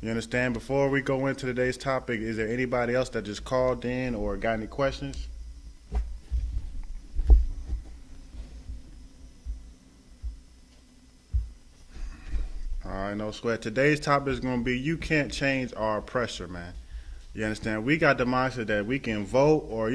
You understand? Before we go into today's topic, is there anybody else that just called in or got any questions? All right, no sweat. Today's topic is going to be you can't change our oppressor, man. You understand? We got the mindset that we can vote or,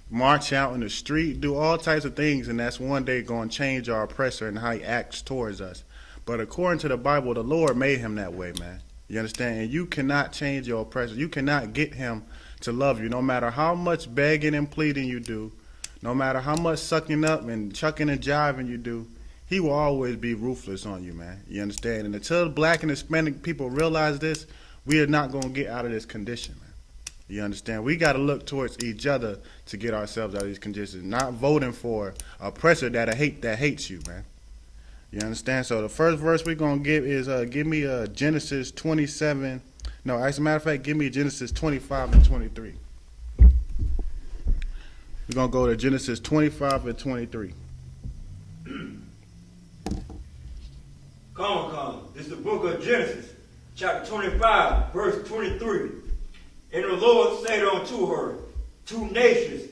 march out in the street, do all types of things, and that's one day going to change our oppressor and how he acts towards us. But according to the Bible, the Lord made him that way, man. You understand? And you cannot change your oppressor. You cannot get him to love you, no matter how much begging and pleading you do, no matter how much sucking up and chucking and jiving you do. He will always be ruthless on you, man. You understand? And until black and Hispanic people realize this, we are not going to get out of this condition, man. You understand? We got to look towards each other to get ourselves out of these conditions, not voting for an oppressor that hates you, man. You understand? So the first verse we're going to give is, give me Genesis 27. No, as a matter of fact, give me Genesis 25 and 23. We're going to go to Genesis 25 and 23. Come. This is the book of Genesis, chapter 25, verse 23. And the Lord said unto her, 2 nations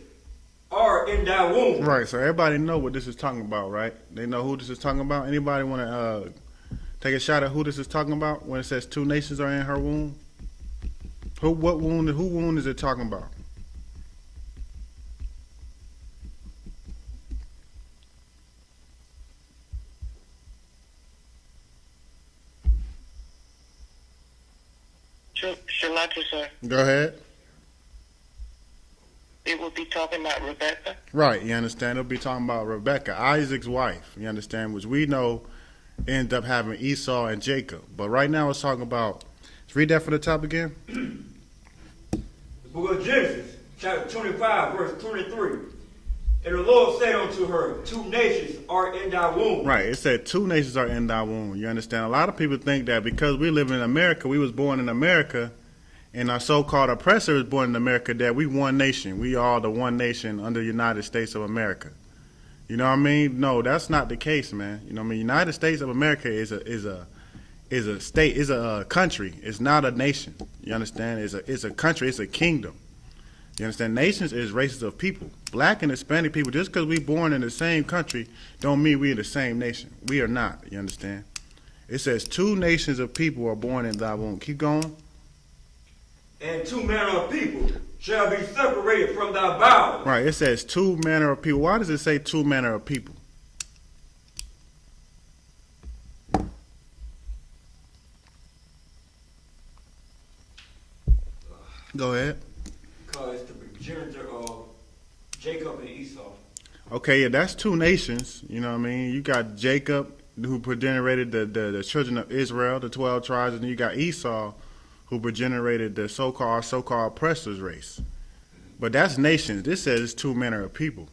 are in thy womb. Right, so everybody know what this is talking about, right? They know who this is talking about. Anybody want to take a shot at who this is talking about when it says 2 nations are in her womb? Who womb is it talking about? Shalatu, sir. Go ahead. It will be talking about Rebecca. Right, you understand? It'll be talking about Rebecca, Isaac's wife, you understand, which we know ended up having Esau and Jacob. But right now it's talking about, let's read that for the top again. The book of Genesis, chapter 25, verse 23. And the Lord said unto her, 2 nations are in thy womb. Right, it said 2 nations are in thy womb. You understand? A lot of people think that because we live in America, we was born in America, and our so-called oppressor is born in America, that we one nation. We are the one nation under the United States of America. You know what I mean? No, that's not the case, man. You know what I mean? United States of America is a state, is a country. It's not a nation. You understand? It's a country. It's a kingdom. You understand? Nations is races of people. Black and Hispanic people, just because we born in the same country, don't mean we're the same nation. We are not. You understand? It says 2 nations of people are born in thy womb. Keep going. And 2 manner of people shall be separated from thy bowels. Right. It says 2 manner of people. Why does it say 2 manner of people? Go ahead. Because it's the progenitor of Jacob and Esau. Okay, yeah, that's 2 nations. You know what I mean? You got Jacob, who progenerated the children of Israel, the 12 tribes, and then you got Esau, who progenerated the so-called oppressors race. But that's nations. This says it's 2 manner of people.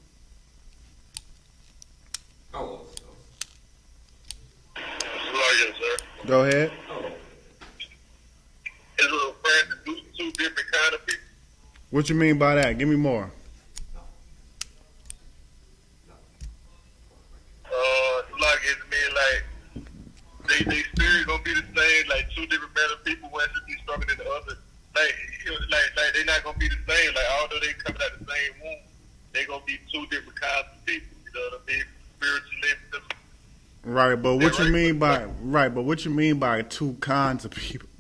Oh, Lawyer, sir. Go ahead. Is it a friend to do 2 different kind of people? What you mean by that? Give me more. Like it mean like they spirit gonna be the same, like 2 different kind of people, one should be stronger than the other. Like they not gonna be the same. Like although they coming out the same womb, they gonna be 2 different kinds of people. You know what I mean? Spiritually. Right, but what you mean by 2 kinds of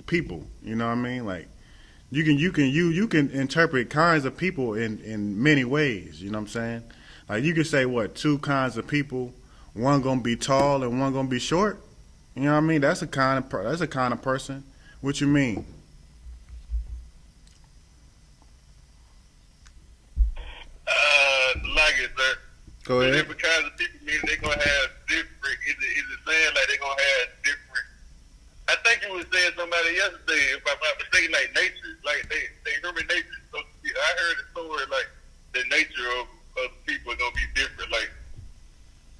people? You know what I mean? Like you can interpret kinds of people in many ways. You know what I'm saying? Like you can say 2 kinds of people. One gonna be tall and one gonna be short. You know what I mean? That's a kind of person. What you mean? Like it, sir. Go ahead. Different kinds of people mean they gonna have different. Is it saying like they gonna have different? I think you was saying somebody yesterday, if I'm not mistaken, like nature, like they human nature. So I heard it somewhere like the nature of people are gonna be different. Like.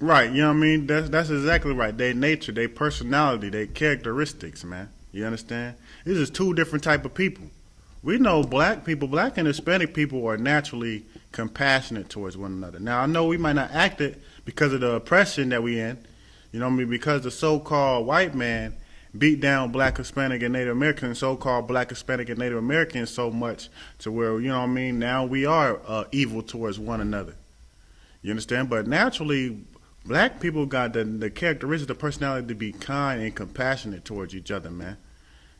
Right, you know what I mean? That's exactly right. Their nature, their personality, their characteristics, man. You understand? This is 2 different type of people. We know black people, black and Hispanic people are naturally compassionate towards one another. Now, I know we might not act it because of the oppression that we in. You know what I mean? Because the so-called white man beat down Black, Hispanic, and Native Americans, so-called Black, Hispanic, and Native Americans so much to where, you know what I mean, now we are evil towards one another. You understand? But naturally, black people got the characteristics, the personality to be kind and compassionate towards each other, man.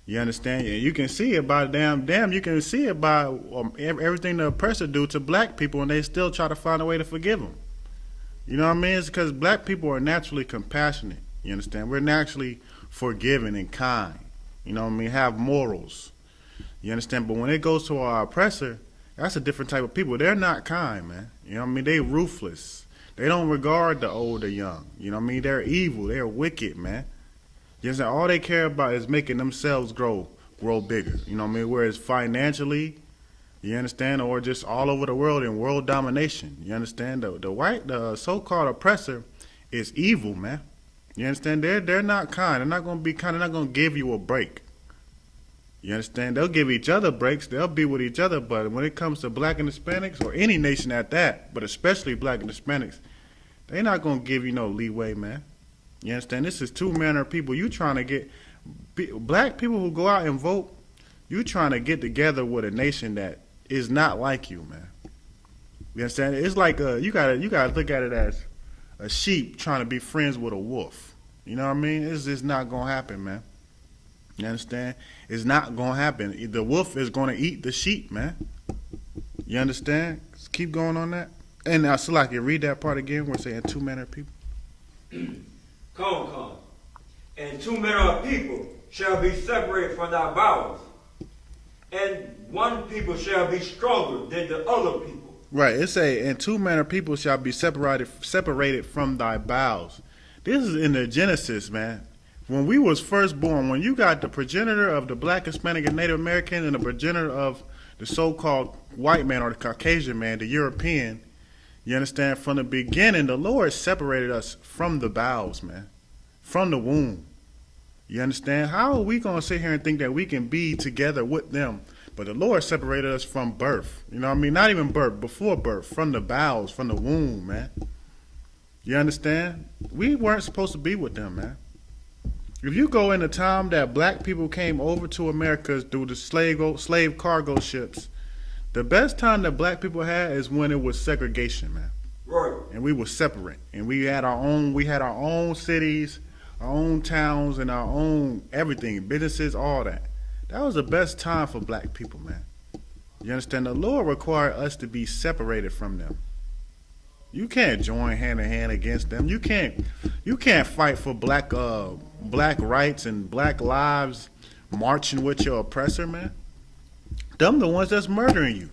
You understand? And you can see it by you can see it by everything the oppressor do to black people, and they still try to find a way to forgive them. You know what I mean? It's because black people are naturally compassionate. You understand? We're naturally forgiving and kind. You know what I mean? Have morals. You understand? But when it goes to our oppressor, that's a different type of people. They're not kind, man. You know what I mean? They ruthless. They don't regard the old or young. You know what I mean? They're evil. They're wicked, man. You understand? All they care about is making themselves grow bigger. You know what I mean? Whereas financially, you understand, or just all over the world in world domination. You understand? The so-called oppressor is evil, man. You understand? They're not kind. They're not going to be kind. They're not going to give you a break. You understand? They'll give each other breaks. They'll be with each other. But when it comes to black and Hispanics, or any nation at that, but especially black and Hispanics, they're not going to give you no leeway, man. You understand? This is two manner of people. You trying to get black people who go out and vote. You trying to get together with a nation that is not like you, man. You understand? It's like you gotta look at it as a sheep trying to be friends with a wolf. You know what I mean? It's just not gonna happen, man. You understand? It's not gonna happen. The wolf is gonna eat the sheep, man. You understand? Just keep going on that. And now, so like you read that part again. We're saying two manner of people. Come. And two manner of people shall be separated from thy bowels, and one people shall be stronger than the other people. Right. It say, and two manner of people shall be separated from thy bowels. This is in the Genesis, man. When we was first born, when you got the progenitor of the black, Hispanic, and Native American, and the progenitor of the so-called white man or the Caucasian man, the European, you understand, from the beginning, the Lord separated us from the bowels, man, from the womb. You understand? How are we going to sit here and think that we can be together with them? But the Lord separated us from birth. You know what I mean? Not even birth, before birth, from the bowels, from the womb, man. You understand? We weren't supposed to be with them, man. If you go in the time that black people came over to America through the slave cargo ships, the best time that black people had is when it was segregation, man. Right. And we were separate. And we had our own cities, our own towns, and our own everything, businesses, all that. That was the best time for black people, man. You understand? The Lord required us to be separated from them. You can't join hand in hand against them. You can't fight for black rights and black lives marching with your oppressor, man. Them the ones that's murdering you.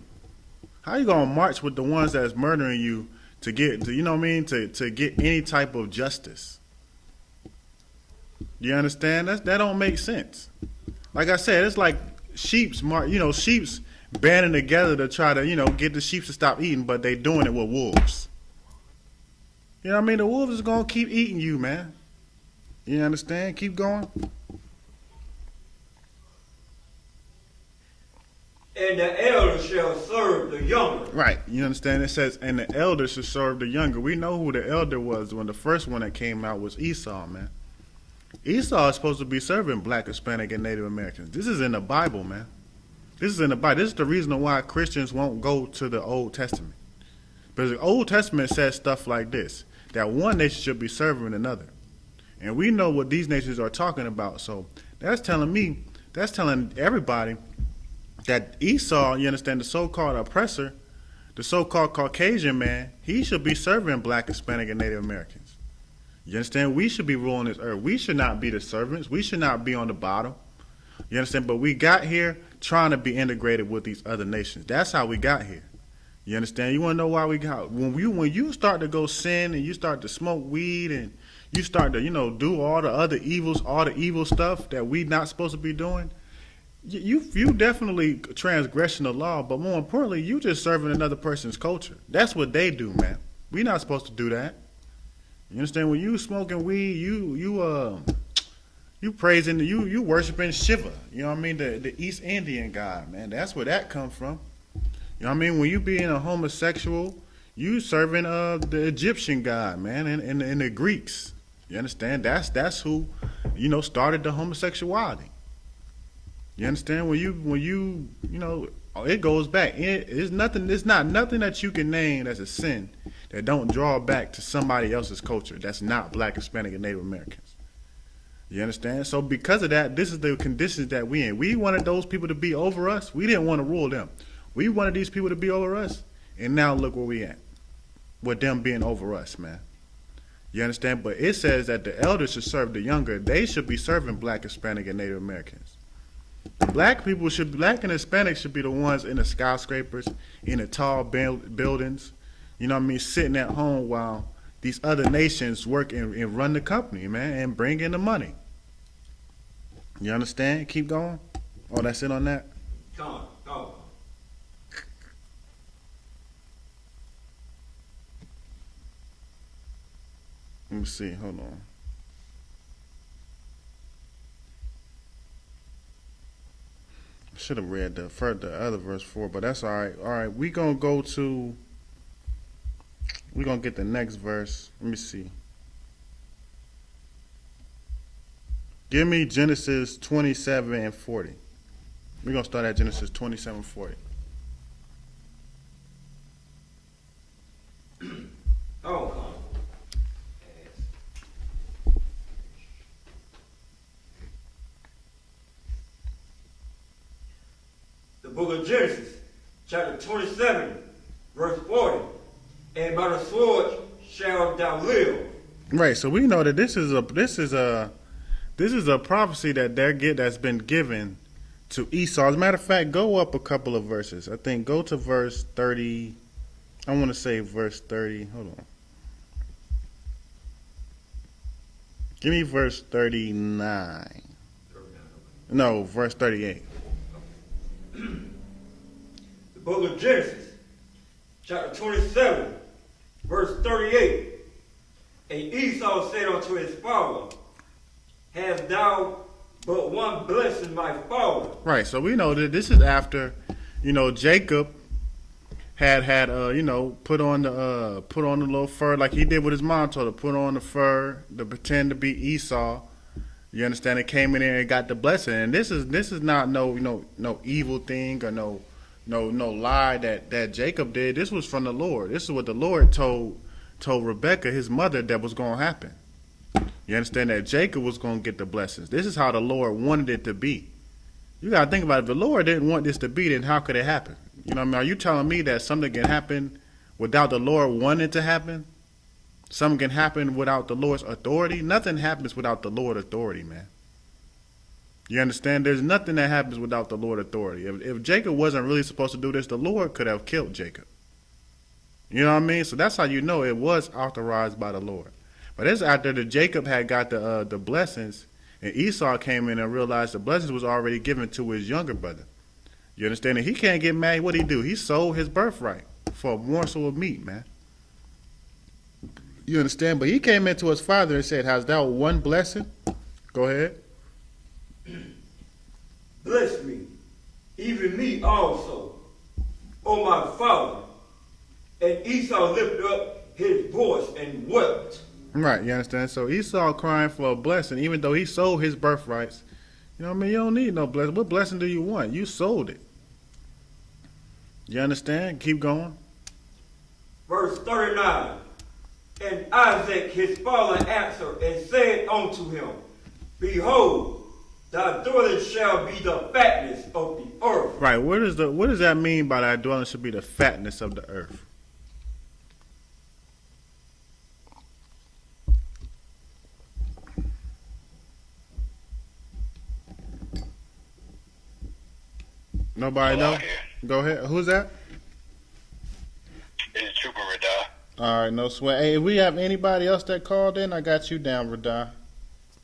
How you gonna march with the ones that's murdering you to get, you know what I mean, to get any type of justice? You understand? That don't make sense. Like I said, it's like sheep's banding together to try to, get the sheep to stop eating, but they doing it with wolves. You know what I mean? The wolves is gonna keep eating you, man. You understand? Keep going. And the elder shall serve the younger. Right. You understand? It says, and the elder should serve the younger. We know who the elder was when the first one that came out was Esau, man. Esau is supposed to be serving black, Hispanic, and Native Americans. This is in the Bible, man. This is in the Bible. This is the reason why Christians won't go to the Old Testament. Because the Old Testament says stuff like this, that one nation should be serving another. And we know what these nations are talking about. So that's telling everybody that Esau, you understand, the so-called oppressor, the so-called Caucasian man, he should be serving black, Hispanic, and Native Americans. You understand? We should be ruling this earth. We should not be the servants. We should not be on the bottom. You understand? But we got here trying to be integrated with these other nations. That's how we got here. You understand? You want to know why we got? When you start to go sin and you start to smoke weed and you start to, do all the other evils, all the evil stuff that we not supposed to be doing, you definitely transgressing the law, but more importantly, you just serving another person's culture. That's what they do, man. We not supposed to do that. You understand? When you smoking weed, you praising, you worshiping Shiva. You know what I mean? The East Indian god, man. That's where that come from. You know what I mean? When you being a homosexual, you serving the Egyptian god, man, and the Greeks. You understand? That's who. started the homosexuality. You understand? When you it goes back. It's nothing. It's not nothing that you can name as a sin that don't draw back to somebody else's culture that's not Black, Hispanic, and Native Americans. You understand? So because of that, this is the conditions that we in. We wanted those people to be over us. We didn't want to rule them. We wanted these people to be over us, and now look where we at, with them being over us, man. You understand? But it says that the elders should serve the younger. They should be serving Black, Hispanic, and Native Americans. Black and Hispanics should be the ones in the skyscrapers, in the tall buildings, sitting at home while these other nations work and run the company, man, and bring in the money. You understand? Keep going. Oh, that's it on that? Come on. Let me see. Hold on. I should have read the other verse 4, but that's all right. All right, we're going to get the next verse. Let me see. Give me Genesis 27 and 40. We're going to start at Genesis 27 40. Oh, the book of Genesis, chapter 27, verse 40. And by the sword shalt thou live. Right. So we know that this is a prophecy that's been given to Esau. As a matter of fact, go up a couple of verses. I think go to verse 30. I want to say verse 30. Hold on. Give me verse 39. No, verse 38. The book of Genesis, chapter 27, verse 38. And Esau said unto his father, hast thou but one blessing, my father? Right, so we know that this is after, Jacob had put on the little fur like he did with his mom, told him to put on the fur to pretend to be Esau. You understand? It came in there and got the blessing, and this is not no evil thing or no lie that Jacob did. This was from the Lord. This is what the Lord told Rebekah, his mother, that was going to happen. You understand that Jacob was going to get the blessings. This is how the Lord wanted it to be. You got to think about it. If the Lord didn't want this to be, then how could it happen? You know what I mean? Are you telling me that something can happen without the Lord wanting it to happen? Something can happen without the Lord's authority? Nothing happens without the Lord's authority, man. You understand? There's nothing that happens without the Lord's authority. If Jacob wasn't really supposed to do this, the Lord could have killed Jacob. You know what I mean? So that's how you know it was authorized by the Lord. But it's after Jacob had got the blessings, and Esau came in and realized the blessings was already given to his younger brother. You understand? And he can't get mad. What'd he do? He sold his birthright for a morsel of meat, man. You understand? But he came into his father and said, hast thou one blessing? Go ahead. Bless me, even me also, O my father. And Esau lifted up his voice and wept. Right, you understand? So Esau crying for a blessing, even though he sold his birthrights. You know what I mean? You don't need no blessing. What blessing do you want? You sold it. You understand? Keep going. Verse 39. And Isaac his father answered and said unto him, behold, thy dwelling shall be the fatness of the earth. Right. What does that mean by thy dwelling shall be the fatness of the earth? Nobody know? Go ahead. Who's that? It's Trooper Radar. All right, no sweat. Hey, if we have anybody else that called in, I got you down, Radar.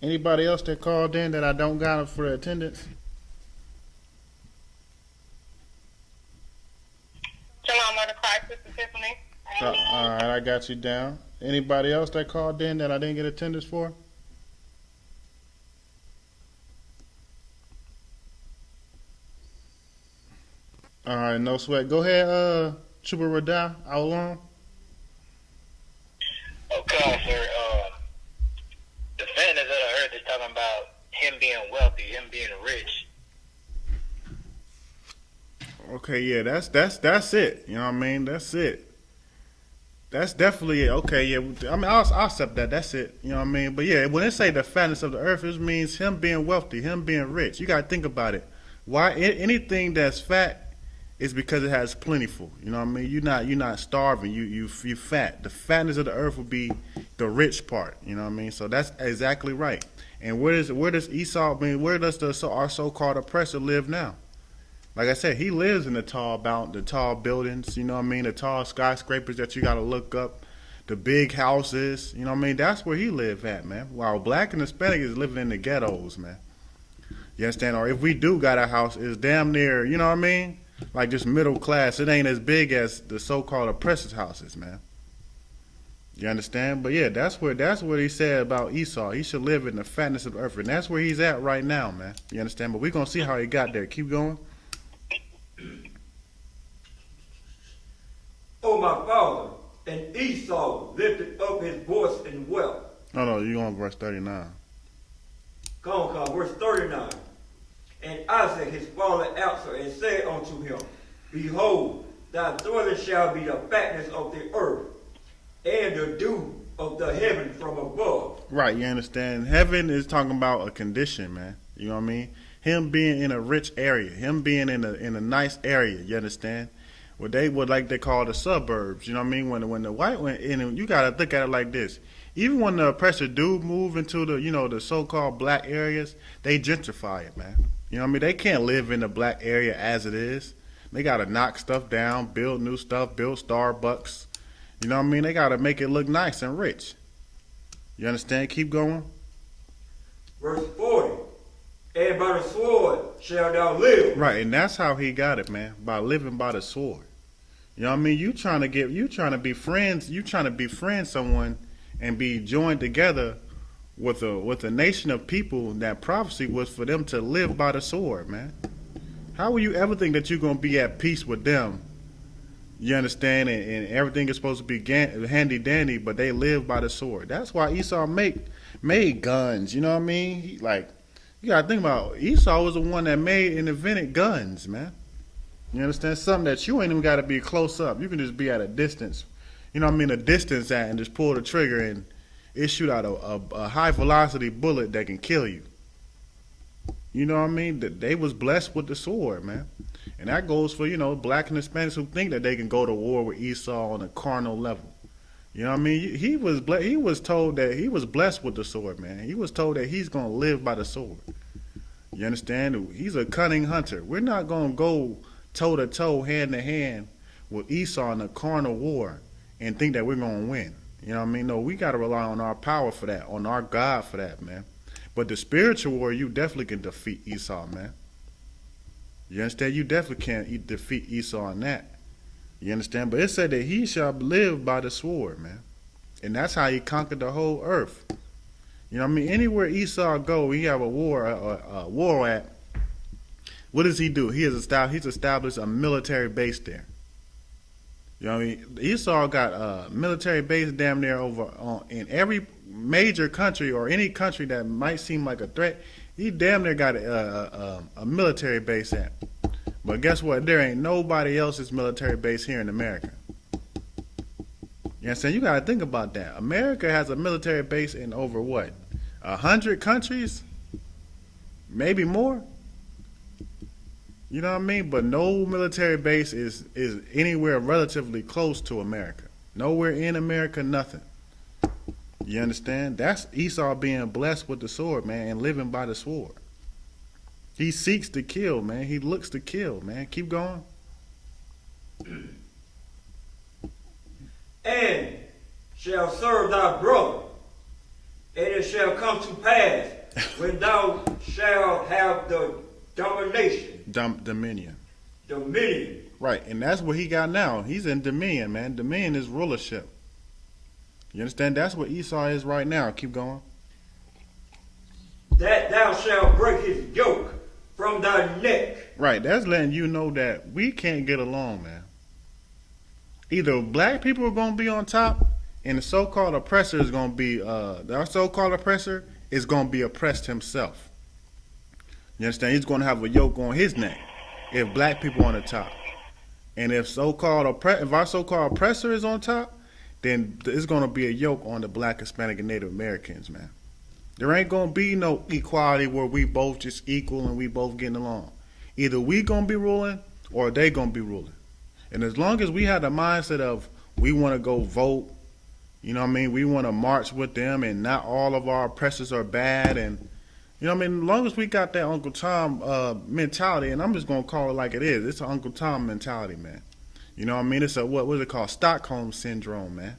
Anybody else that called in that I don't got for attendance? Shalom, Mother Christ, Sister Tiffany. All right, I got you down. Anybody else that called in that I didn't get attendance for? All right, no sweat. Go ahead, Trooper Radar. How long? Okay, sir. The fatness of the earth is talking about Okay, yeah, that's it. You know what I mean? That's it. That's definitely it. Okay, yeah. I mean, I'll accept that. That's it. You know what I mean? But yeah, when they say the fatness of the earth, it means him being wealthy, him being rich. You got to think about it. Why anything that's fat is because it has plentiful. You know what I mean? You're not starving. You fat. The fatness of the earth will be the rich part. You know what I mean? So that's exactly right. And where does Esau? I mean, where does our so-called oppressor live now? Like I said, he lives in the tall buildings, you know what I mean, the tall skyscrapers that you got to look up, the big houses, you know what I mean. That's where he live at, man. While black and Hispanic is living in the ghettos, man. You understand? Or if we do got a house, it's damn near, you know what I mean, like just middle class. It ain't as big as the so-called oppressors' houses, man. You understand? But yeah, that's what he said about Esau. He should live in the fatness of the earth, and that's where he's at right now, man. You understand? But we're gonna see how he got there. Keep going. O my father, and Esau lifted up his voice in wealth. No, you on verse 39. Come on, verse 39. And Isaac his father answered and said unto him, Behold, thy dwelling shall be the fatness of the earth, and the dew of the heaven from above. Right, you understand? Heaven is talking about a condition, man. You know what I mean? Him being in a rich area, him being in a nice area, you understand? What they call the suburbs, you know what I mean? When the white went in, and you gotta look at it like this. Even when the oppressor do move into the so-called black areas, they gentrify it, man. You know what I mean? They can't live in the black area as it is. They gotta knock stuff down, build new stuff, build Starbucks. You know what I mean? They gotta make it look nice and rich. You understand? Keep going. Verse 40. And by the sword shall thou live. Right, and that's how he got it, man. By living by the sword. You know what I mean? You trying to befriend someone and be joined together with a nation of people. That prophecy was for them to live by the sword, man. How will you ever think that you're gonna be at peace with them? You understand? And everything is supposed to be handy dandy, but they live by the sword. That's why Esau made guns. You know what I mean? You gotta think about it. Esau was the one that made and invented guns, man. You understand? Something that you ain't even gotta be close up. You can just be at a distance. You know what I mean? A distance at and just pull the trigger and it shoot out a high velocity bullet that can kill you. You know what I mean? They was blessed with the sword, man. And that goes for, black and Hispanics who think that they can go to war with Esau on a carnal level. You know what I mean? He was told that he was blessed with the sword, man. He was told that he's going to live by the sword. You understand? He's a cunning hunter. We're not going to go toe-to-toe, hand-to-hand with Esau in a carnal war and think that we're going to win. You know what I mean? No, we got to rely on our power for that, on our God for that, man. But the spiritual war, you definitely can defeat Esau, man. You understand? You definitely can't defeat Esau in that. You understand? But it said that he shall live by the sword, man. And that's how he conquered the whole earth. You know what I mean? Anywhere Esau go, he have a war at. What does he do? He's established a military base there. You know what I mean? Esau got a military base damn near in every major country or any country that might seem like a threat. He damn near got a military base at. But guess what? There ain't nobody else's military base here in America. You know what I'm saying? You got to think about that. America has a military base in over what? 100 countries? Maybe more? You know what I mean? But no military base is anywhere relatively close to America. Nowhere in America, nothing. You understand? That's Esau being blessed with the sword, man, and living by the sword. He seeks to kill, man. He looks to kill, man. Keep going. And shall serve thy brother, and it shall come to pass when thou shalt have the Dominion. Right, and that's what he got now. He's in dominion, man. Dominion is rulership. You understand? That's what Esau is right now. Keep going. That thou shalt break his yoke from thy neck. Right, that's letting you know that we can't get along, man. Either black people are going to be on top, and the so-called oppressor is going to be, our so-called oppressor is going to be oppressed himself. You understand? He's going to have a yoke on his neck. if black people on the top. And if our so-called oppressor is on top, then it's going to be a yoke on the black, Hispanic, and Native Americans, man. There ain't going to be no equality where we both just equal and we both getting along. Either we going to be ruling or they going to be ruling. And as long as we have the mindset of we want to go vote, you know what I mean, we want to march with them and not all of our oppressors are bad, and you know what I mean, as long as we got that Uncle Tom mentality, and I'm just going to call it like it is, it's an Uncle Tom mentality, man. You know what I mean? It's a, what is it called? Stockholm Syndrome, man.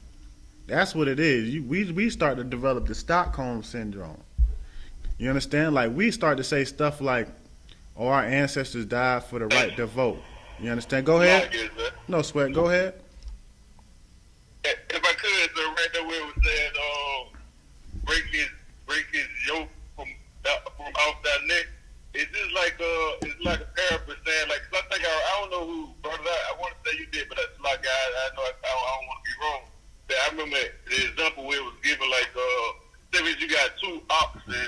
That's what it is. We start to develop the Stockholm Syndrome. You understand? Like, we start to say stuff like, oh, our ancestors died for the right to vote. You understand? Go ahead. No sweat. Go ahead. If I could, so right there where it was saying, break his yoke from off that neck. It's just like it's like a paraphrase saying, like, 'cause I think I don't know who brought it out. I want to say you did, but that's like I know I don't want to be wrong. But I remember the example where it was given, like, say you got two oxen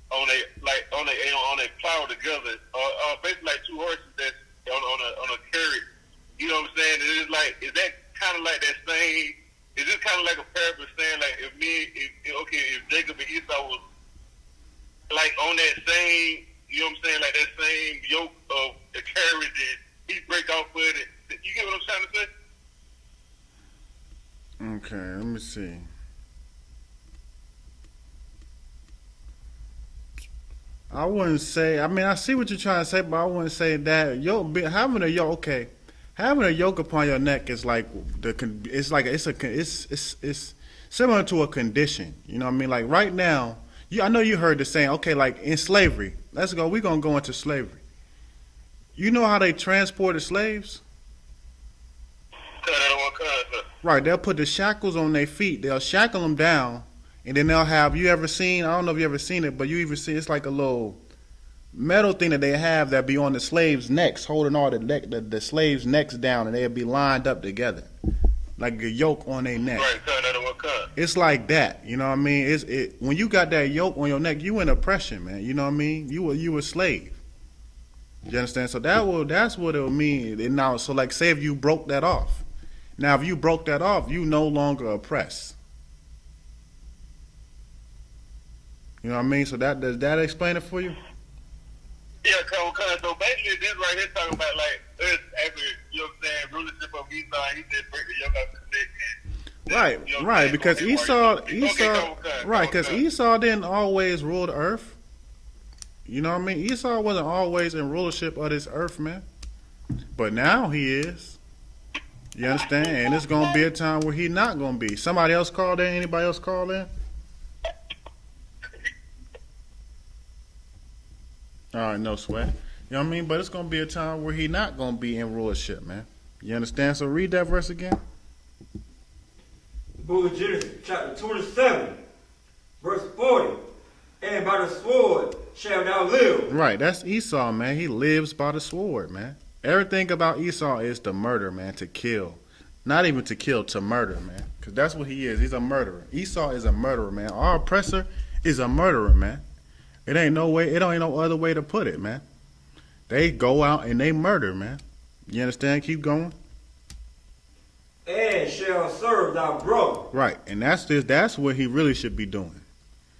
on a plow together, basically like two horses that's on a carriage. You know what I'm saying? It is like, is that kind of like that same? Is this kind of like a paraphrase saying, like, if Jacob and Esau was like on that same, you know what I'm saying, like that same yoke of the carriage, and he break off with it. You get what I'm trying to say? Okay, let me see. I wouldn't say. I mean, I see what you're trying to say, but I wouldn't say that. Having a yoke, okay. Having a yoke upon your neck is like it's similar to a condition. You know what I mean? Like right now, I know you heard the saying. Okay, like in slavery, we're gonna go into slavery. You know how they transported slaves? Right, they'll put the shackles on their feet. They'll shackle them down, and then they'll have. You ever seen? I don't know if you ever seen it, but you even see it's like a little metal thing that they have that be on the slaves' necks, holding all the slaves' necks down, and they'll be lined up together, like a yoke on their neck. Right, it's like that, you know what I mean? When you got that yoke on your neck, you in oppression, man. You know what I mean? You a slave. You understand? So that's what it'll mean. And now, so like, say if you broke that off. Now, if you broke that off, you no longer oppressed. You know what I mean? So does that explain it for you? Yeah, cause so basically this right here talking about like us actually, you know what I'm saying, rulership of Esau, and he said break the yoke out the neck. Right, you know right, because Esau, because Esau didn't always rule the earth. You know what I mean? Esau wasn't always in rulership of this earth, man. But now he is. You understand? And it's gonna be a time where he not gonna be. Somebody else called in? Anybody else called in? All right, no sweat. You know what I mean? But it's going to be a time where he not going to be in rulership, man. You understand? So read that verse again. The book of Genesis, chapter 27, verse 40. And by the sword shalt thou live. Right, that's Esau, man. He lives by the sword, man. Everything about Esau is to murder, man, to kill. Not even to kill, to murder, man. Because that's what he is. He's a murderer. Esau is a murderer, man. Our oppressor is a murderer, man. It ain't no other way to put it, man. They go out and they murder, man. You understand? Keep going. And shall serve thy brother. Right, and that's what he really should be doing.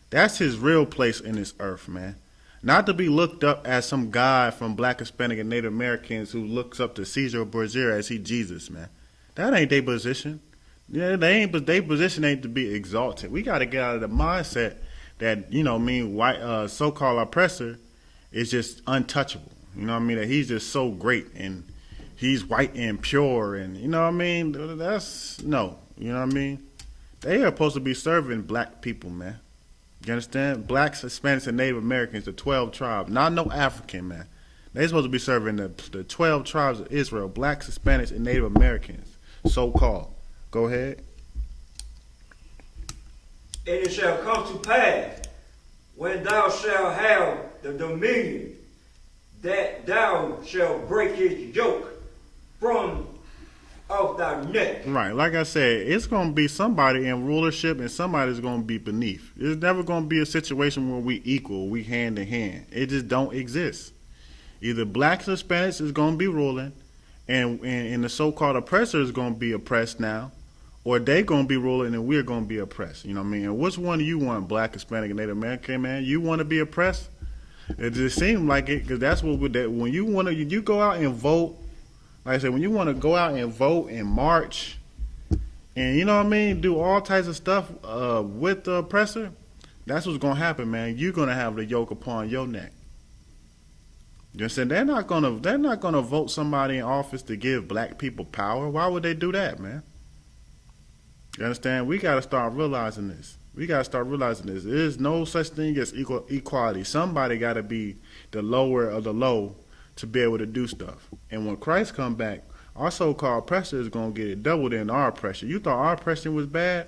That's his real place in this earth, man. Not to be looked up as some guy from Black, Hispanic, and Native Americans who looks up to Caesar Borgia as he Jesus, man. That ain't their position. Yeah, their position ain't to be exalted. We got to get out of the mindset that, you know, white so-called oppressor is just untouchable. You know what I mean? That he's just so great and he's white and pure, and you know what I mean? That's no. You know what I mean? They are supposed to be serving black people, man. You understand? Blacks, Hispanics, and Native Americans, the 12 tribes. Not no African, man. They're supposed to be serving the 12 tribes of Israel, blacks, Hispanics, and Native Americans, so-called. Go ahead. And it shall come to pass, when thou shalt have the dominion, that thou shalt break his yoke from off thy neck. Right, like I said, it's going to be somebody in rulership and somebody's going to be beneath. It's never going to be a situation where we equal, we hand in hand. It just don't exist. Either blacks or Hispanics is going to be ruling, and the so-called oppressor is going to be oppressed now, or they going to be ruling and we're going to be oppressed. You know what I mean? And which one do you want, black, Hispanic, and Native American, man? You want to be oppressed? It just seems like it, because that's what when you want to, you go out and vote. Like I said, when you want to go out and vote and march, and you know what I mean, do all types of stuff with the oppressor, that's what's gonna happen, man. You're gonna have the yoke upon your neck. You understand? They're not gonna vote somebody in office to give black people power. Why would they do that, man? You understand? We gotta start realizing this. There is no such thing as equality. Somebody gotta be the lower of the low to be able to do stuff. And when Christ come back, our so-called oppressor is gonna get it doubled in our oppression. You thought our oppression was bad?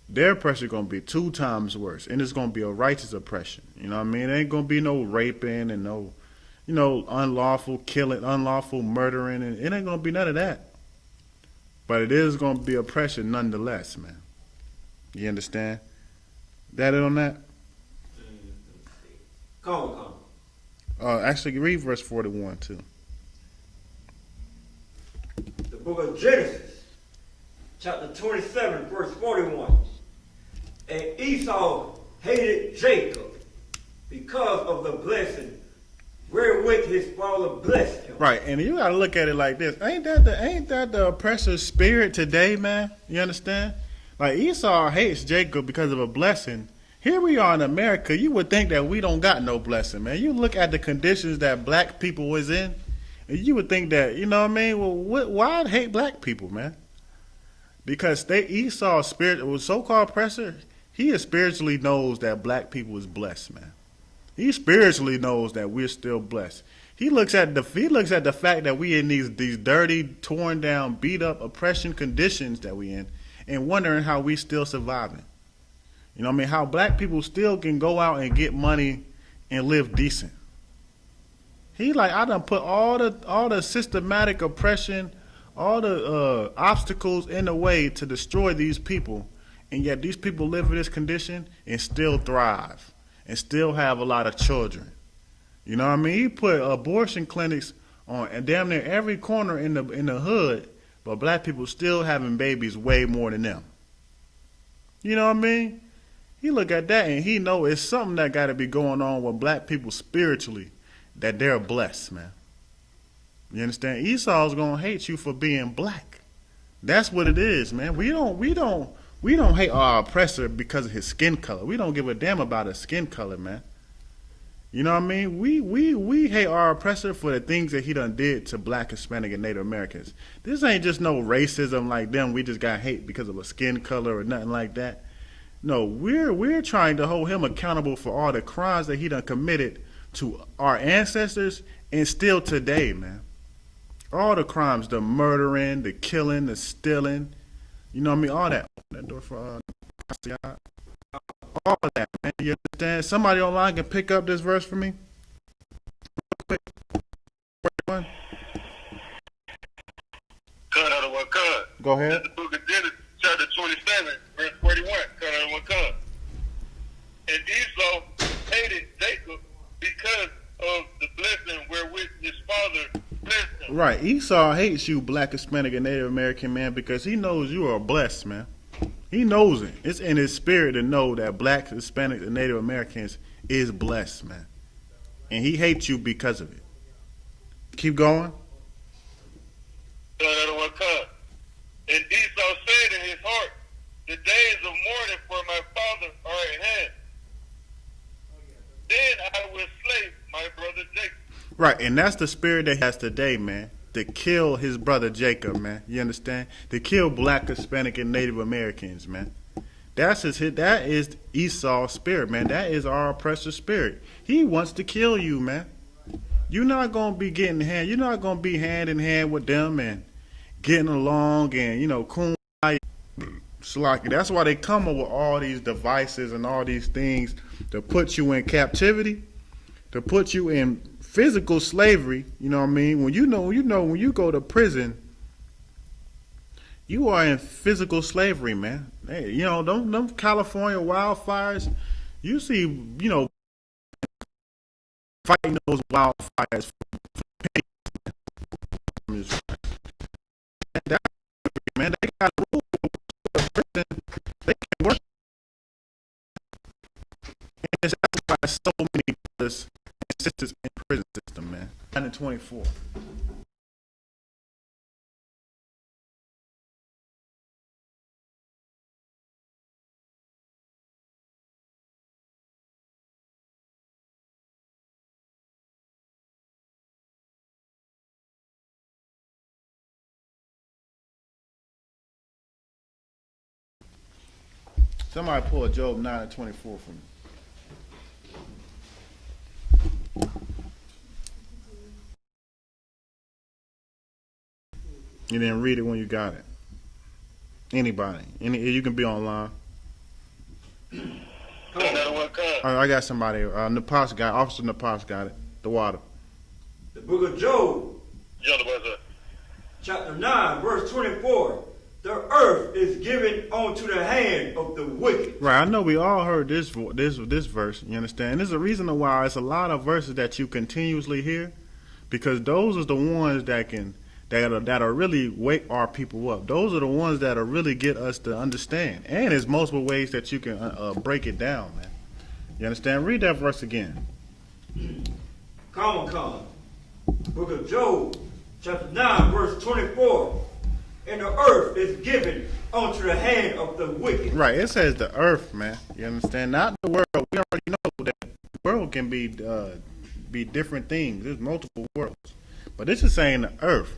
Their oppression gonna be 2 times worse, and it's gonna be a righteous oppression. You know what I mean? It ain't gonna be no raping and no, unlawful killing, unlawful murdering, and it ain't gonna be none of that. But it is gonna be oppression nonetheless, man. You understand? That it on that? Come. Actually, read verse 41 too. The book of Genesis, chapter 27, verse 41. And Esau hated Jacob because of the blessing wherewith his father blessed him. Right, and you gotta look at it like this. Ain't that the oppressor's spirit today, man? You understand? Like Esau hates Jacob because of a blessing. Here we are in America. You would think that we don't got no blessing, man. You look at the conditions that black people was in, and you would think that, you know what I mean? Well, why hate black people, man? Because Esau's spirit was so-called oppressor. He spiritually knows that black people is blessed, man. He spiritually knows that we're still blessed. He looks at the fact that we in these dirty, torn down, beat up oppression conditions that we in, and wondering how we still surviving. You know what I mean? How black people still can go out and get money and live decent. He like, I done put all the systematic oppression, all the obstacles in the way to destroy these people, and yet these people live in this condition and still thrive and still have a lot of children. You know what I mean? He put abortion clinics on and damn near every corner in the hood, but black people still having babies way more than them. You know what I mean? He look at that and he know it's something that got to be going on with black people spiritually, that they're blessed, man. You understand? Esau's gonna hate you for being black. That's what it is, man. We don't hate our oppressor because of his skin color. We don't give a damn about his skin color, man. You know what I mean? We hate our oppressor for the things that he done did to black, Hispanic, and Native Americans. This ain't just no racism like them. We just got hate because of a skin color or nothing like that. No, we're trying to hold him accountable for all the crimes that he done committed to our ancestors and still today, man. All the crimes, the murdering, the killing, the stealing, you know what I mean? All that. Open that door for all of that, man. You understand? Somebody online can pick up this verse for me? Real quick. Cut out of one cut. Go ahead. That's the book of Genesis, chapter 27, verse 41. Cut out of one cut. And Esau hated Jacob because of the blessing wherewith his father blessed him. Right. Esau hates you, black, Hispanic, and Native American, man, because he knows you are blessed, man. He knows it. It's in his spirit to know that blacks, Hispanics, and Native Americans is blessed, man. And he hates you because of it. Keep going. Cut out of one cut. And Esau said in his heart, the days of mourning for my father are at hand. Then I will slay my brother Jacob. Right, and that's the spirit that he has today, man. To kill his brother Jacob, man. You understand? To kill black, Hispanic, and Native Americans, man. That is Esau's spirit, man. That is our oppressor spirit. He wants to kill you, man. You're not gonna be you're not gonna be hand in hand with them and getting along and, cool. That's why they come up with all these devices and all these things to put you in captivity, to put you in physical slavery. You know what I mean? When you go to prison, you are in physical slavery, man. Hey, them California wildfires, you see, fighting those wildfires from Israel. That, man, they got rules. They can work. And that's why so many brothers and sisters in the prison system, man. 924. Somebody pull Job 9:24 for me. You didn't read it when you got it. Anybody. You can be online. I got somebody. Napas got Officer Napas got it. The water. The book of Job, Yo, what's up? chapter 9, verse 24. The earth is given onto the hand of the wicked. Right, I know we all heard this verse, you understand? There's a reason why it's a lot of verses that you continuously hear, because those are the ones that'll really wake our people up. Those are the ones that'll really get us to understand. And there's multiple ways that you can break it down, man. You understand? Read that verse again. Come. Book of Job, chapter 9, verse 24. And the earth is given onto the hand of the wicked. Right, it says the earth, man. You understand? Not the world. We already know that the world can be different things. There's multiple worlds. But this is saying the earth.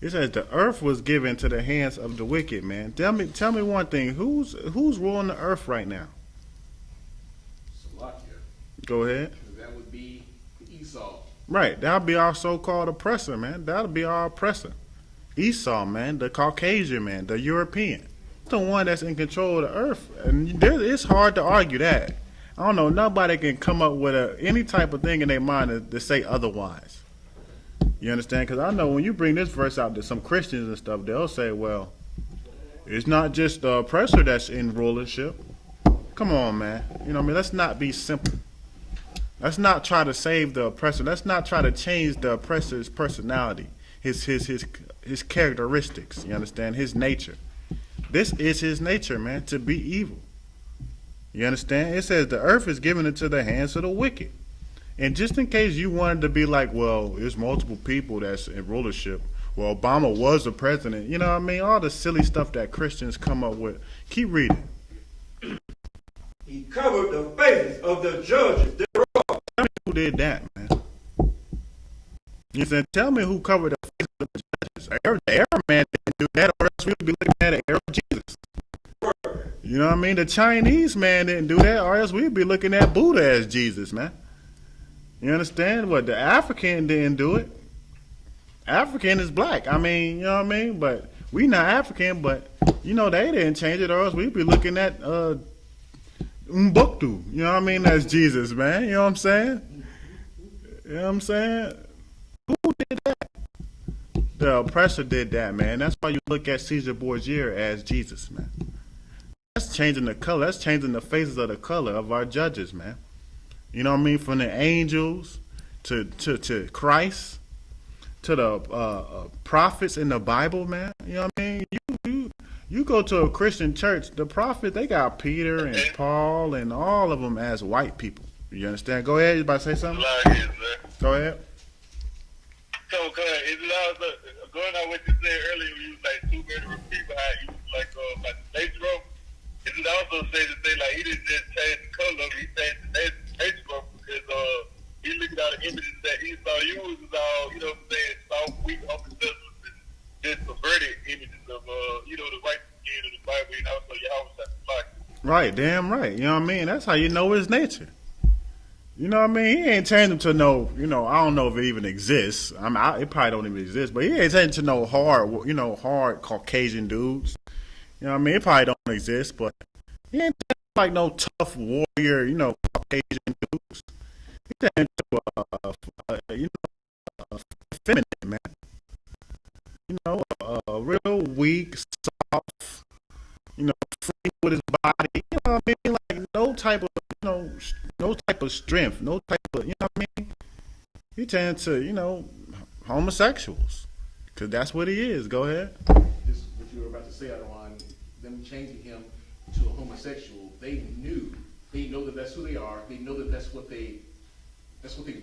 It says the earth was given to the hands of the wicked, man. Tell me one thing. Who's ruling the earth right now? Go ahead. That would be Esau. Right, that'll be our so-called oppressor, man. That'll be our oppressor. Esau, man, the Caucasian man, the European, the one that's in control of the earth, and it's hard to argue that. I don't know, nobody can come up with any type of thing in their mind to say otherwise. You understand? Because I know when you bring this verse out to some Christians and stuff, they'll say, well, it's not just the oppressor that's in rulership. Come on, man. You know what I mean? Let's not be simple. Let's not try to save the oppressor. Let's not try to change the oppressor's personality, his characteristics, you understand? His nature. This is his nature, man, to be evil. You understand? It says the earth is given into the hands of the wicked. And just in case you wanted to be like, well, there's multiple people that's in rulership. Well, Obama was the president. You know what I mean? All the silly stuff that Christians come up with. Keep reading. He covered the faces of the judges. Tell me who did that, man. You said, tell me who covered the faces of the judges. The Arab man didn't do that, or else we would be looking at an Arab Jesus. You know what I mean? The Chinese man didn't do that, or else we'd be looking at Buddha as Jesus, man. You understand? What, the African didn't do it. African is black. I mean, you know what I mean? But we not African, but, you know, they didn't change it, or else we'd be looking at Mbuktu. You know what I mean? That's Jesus, man. You know what I'm saying? You know what I'm saying? Who did that? The oppressor did that, man. That's why you look at Caesar Borgia as Jesus, man. That's changing the color. That's changing the faces of the color of our judges, man. You know what I mean? From the angels to Christ to the prophets in the Bible, man. You know what I mean? You go to a Christian church, the prophet, they got Peter and Paul and all of them as white people. You understand? Go ahead. You about to say something? Go ahead. So, is it also going on what you said earlier? You was like too many repeat behind you, like the nature of. Is it also say that they like he didn't just change the color, he changed the nature of because he looked at all the images that he saw used is all, you know what I'm saying, soft, weak, unpossessors, and just perverted images of you know, the right skin of the Bible and also Yahanna. Right, damn right. You know what I mean? That's how you know his nature. You know what I mean? He ain't changed him to no, you know, I don't know if it even exists. It probably don't even exist, but he ain't changed to no hard Caucasian dudes. You know what I mean? It probably don't exist, but he ain't like no tough warrior, you know, Caucasian dudes. He turned into a feminine man. You know, a real weak, soft, you know, free with his body. You know what I mean? Like no type of, you know, no type of strength, no type of, you know what I mean? He turned to, homosexuals. Because that's what he is. Go ahead. Just what you were about to say, Adawan, them changing him to a homosexual, they know that that's who they are. They know that that's what they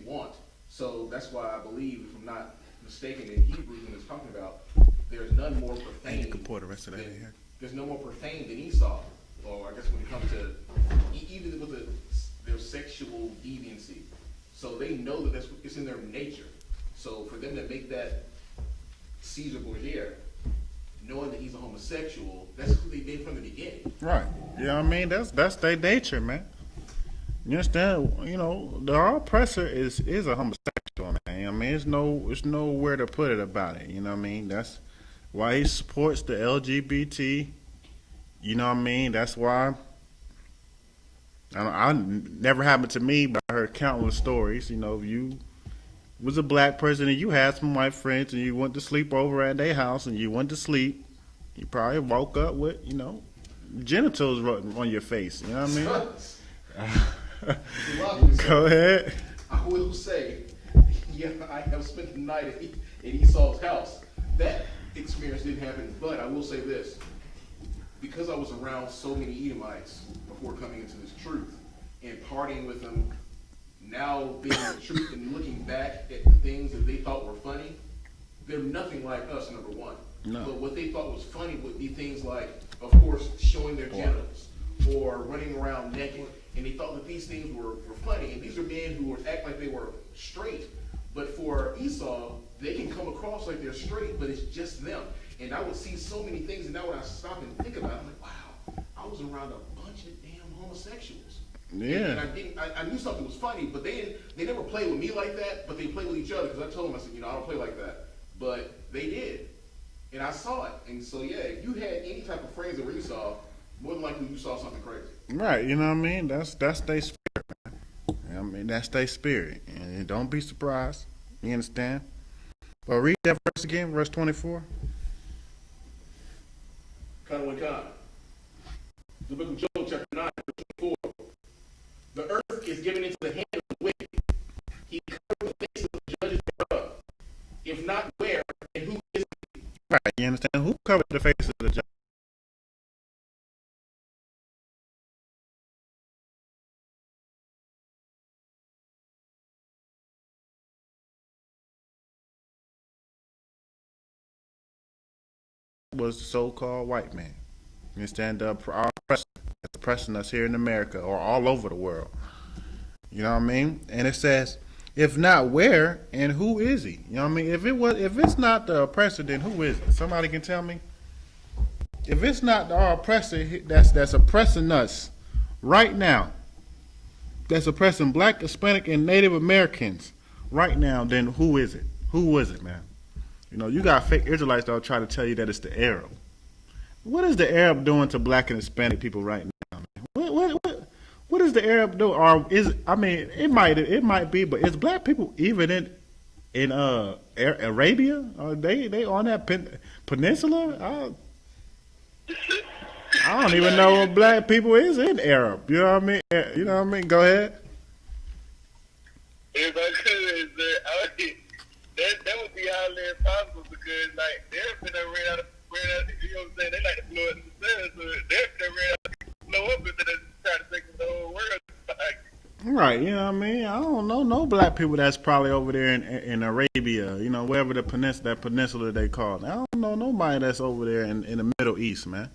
want. So that's why I believe, if I'm not mistaken, in Hebrews when it's talking about there's none more profane. You can pour the rest of that in here. There's no more profane than Esau, or I guess when it comes to even with their sexual deviancy. So they know that it's in their nature. So for them to make that Caesar Borgia, knowing that he's a homosexual, that's who they did from the beginning. Right. You know what I mean? That's their nature, man. You understand? The oppressor is a homosexual, man. I mean, it's nowhere to put it about it. You know what I mean? That's why he supports the LGBT. You know what I mean? That's why. I never happened to me, but I heard countless stories. If you was a black person and you had some white friends and you went to sleep over at their house and you went to sleep, you probably woke up with, genitals on your face. You know what I mean? Go ahead. I will say, I have spent the night at Esau's house. That experience didn't happen, but I will say this. Because I was around so many Edomites before coming into this truth and partying with them, now being in the truth and looking back at the things that they thought were funny, they're nothing like us, number one. No. But what they thought was funny would be things like, of course, showing their genitals or running around naked. And they thought that these things were funny. And these are men who would act like they were straight. But for Esau, they can come across like they're straight, but it's just them. And I would see so many things, and now when I stop and think about it, I'm like, wow, I was around a bunch of damn homosexuals. Yeah. And I knew something was funny, but they never played with me like that, but they played with each other, because I told them, I said, I don't play like that. But they did. And I saw it. And so, yeah, if you had any type of friends that were Esau, more than likely you saw something crazy. Right, you know what I mean? That's their spirit, man. I mean, that's their spirit. And don't be surprised. You understand? But read that verse again, verse 24. The book of Job, chapter 9, verse 24. The earth is given into the hand of the wicked. He covered the face of the judges thereof. If not, where and who is he? Right, you understand? Who covered the face of the judge? Was the so-called white man. You understand? Our oppressor that's oppressing us here in America or all over the world. You know what I mean? And it says, if not, where and who is he? You know what I mean? If it's not the oppressor, then who is it? Somebody can tell me. If it's not our oppressor that's oppressing us right now, that's oppressing Black, Hispanic, and Native Americans right now, then who is it? Who is it, man? You got fake Israelites that'll try to tell you that it's the Arab. What is the Arab doing to Black and Hispanic people right now, man? What is the Arab doing? Or it might be, but is Black people even in Arabia? Are they on that peninsula? I don't even know what Black people is in Arab. You know what I mean? You know what I mean? Go ahead. If I could, that would be highly impossible because they're finna ran out, you know what I'm saying? They like to blow it in the sun, so they're finna ran out to blow up and then try to take the whole world. Right, you know what I mean? I don't know no Black people that's probably over there in Arabia, wherever that peninsula they call it. I don't know nobody that's over there in the Middle East, man.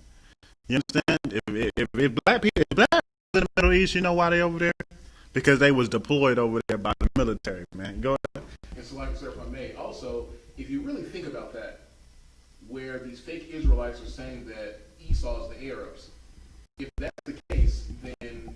You understand? If Black people in the Middle East, you know why they over there? Because they was deployed over there by the military, man. Go ahead. And so, like I said, if I may, also, if you really think about that, where these fake Israelites are saying that Esau is the Arabs, if that's the case, then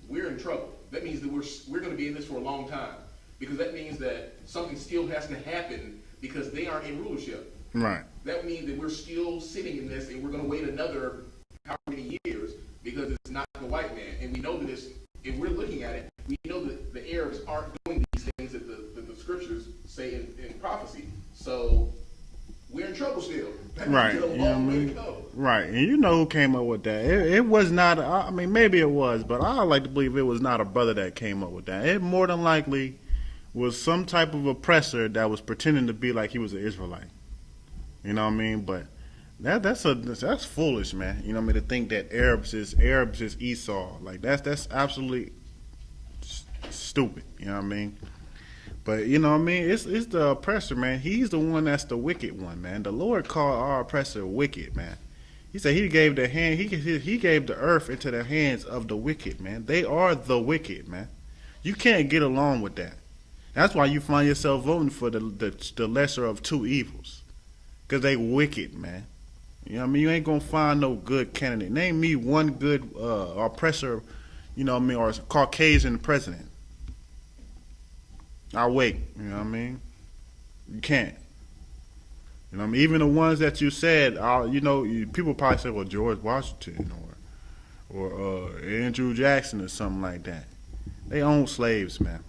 we're in trouble. That means that we're going to be in this for a long time, because that means that something still has to happen because they aren't in rulership. Right. That means that we're still sitting in this, and we're going to wait another how many years because it's not the white man, and we know that if we're looking at it, we know that the Arabs aren't doing these things that the scriptures say in prophecy. So we're in trouble still. Right. You know what I mean? Right. And you know who came up with that. It was not, I mean, maybe it was, but I like to believe it was not a brother that came up with that. It more than likely was some type of oppressor that was pretending to be like he was an Israelite. You know what I mean? But that's foolish, man. You know what I mean? To think that Arabs is Esau. Like that's absolutely stupid. You know what I mean? But you know what I mean? It's the oppressor, man. He's the one that's the wicked one, man. The Lord called our oppressor wicked, man. He said he gave he gave the earth into the hands of the wicked, man. They are the wicked, man. You can't get along with that. That's why you find yourself voting for the lesser of two evils. Because they wicked, man. You know what I mean? You ain't going to find no good candidate. Name me one good oppressor, you know what I mean, or Caucasian president. I'll wait. You know what I mean? You can't. You know what I mean? Even the ones that you said, you know, people probably say, well, George Washington or Andrew Jackson or something like that. They own slaves, man.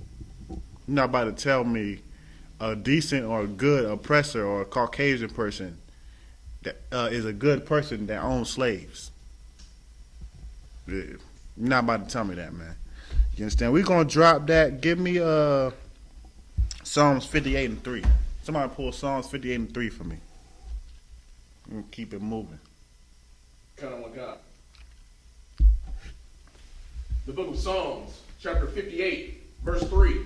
You're not about to tell me a decent or good oppressor or a Caucasian person that is a good person that owns slaves. Yeah. You're not about to tell me that, man. You understand? We're going to drop that. Give me Psalms 58 and 3. Somebody pull Psalms 58 and 3 for me. We'll keep it moving. Kind of like God. The book of Psalms, chapter 58, verse 3.